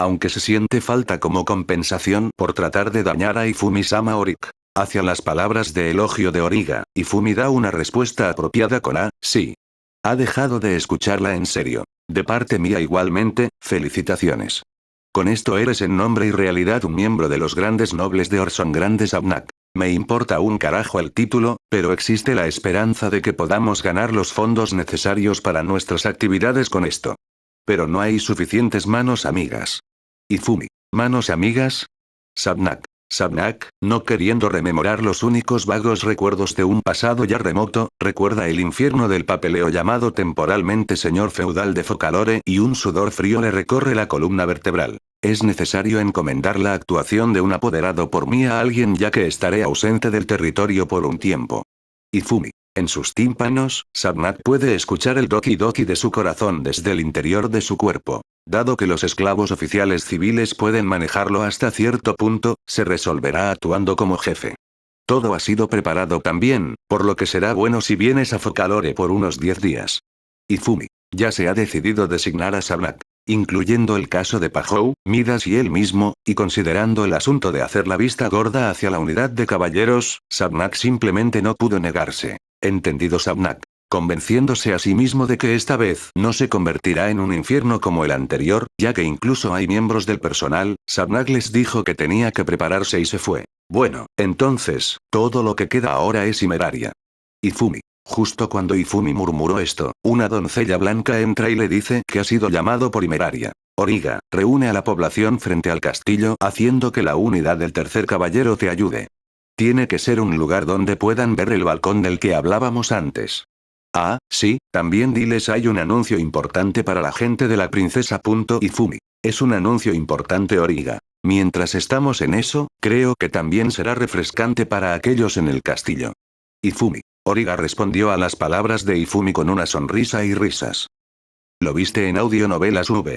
Aunque se siente falta como compensación por tratar de dañar a Ifumi-sama Orik. Hacia las palabras de elogio de Origa, Ifumi da una respuesta apropiada con sí. Ha dejado de escucharla en serio. De parte mía igualmente, felicitaciones. Con esto eres en nombre y realidad un miembro de los grandes nobles de Orsongrande Sabnak. Me importa un carajo el título, pero existe la esperanza de que podamos ganar los fondos necesarios para nuestras actividades con esto. Pero no hay suficientes manos amigas. Ifumi. ¿Manos amigas? Sabnak. Sabnak, no queriendo rememorar los únicos vagos recuerdos de un pasado ya remoto, recuerda el infierno del papeleo llamado temporalmente señor feudal de Focalore y un sudor frío le recorre la columna vertebral. Es necesario encomendar la actuación de un apoderado por mí a alguien ya que estaré ausente del territorio por un tiempo. Ifumi. En sus tímpanos, Sabnak puede escuchar el doki doki de su corazón desde el interior de su cuerpo. Dado que los esclavos oficiales civiles pueden manejarlo hasta cierto punto, se resolverá actuando como jefe. Todo ha sido preparado también, por lo que será bueno si vienes a Focalore por unos 10 días. Ifumi. Ya se ha decidido designar a Sabnak. Incluyendo el caso de Pajou, Midas y él mismo, y considerando el asunto de hacer la vista gorda hacia la unidad de caballeros, Sabnak simplemente no pudo negarse. Entendido Sabnak. Convenciéndose a sí mismo de que esta vez no se convertirá en un infierno como el anterior, ya que incluso hay miembros del personal, Sabnak les dijo que tenía que prepararse y se fue. Bueno, entonces, todo lo que queda ahora es Himeraria. Ifumi. Justo cuando Ifumi murmuró esto, una doncella blanca entra y le dice que ha sido llamado por Himeraria. Origa, reúne a la población frente al castillo haciendo que la unidad del tercer caballero te ayude. Tiene que ser un lugar donde puedan ver el balcón del que hablábamos antes. Ah, sí, también diles hay un anuncio importante para la gente de la princesa. Ifumi. Es un anuncio importante, Origa. Mientras estamos en eso, creo que también será refrescante para aquellos en el castillo. Ifumi. Origa respondió a las palabras de Ifumi con una sonrisa y risas. Lo viste en Audionovelas V.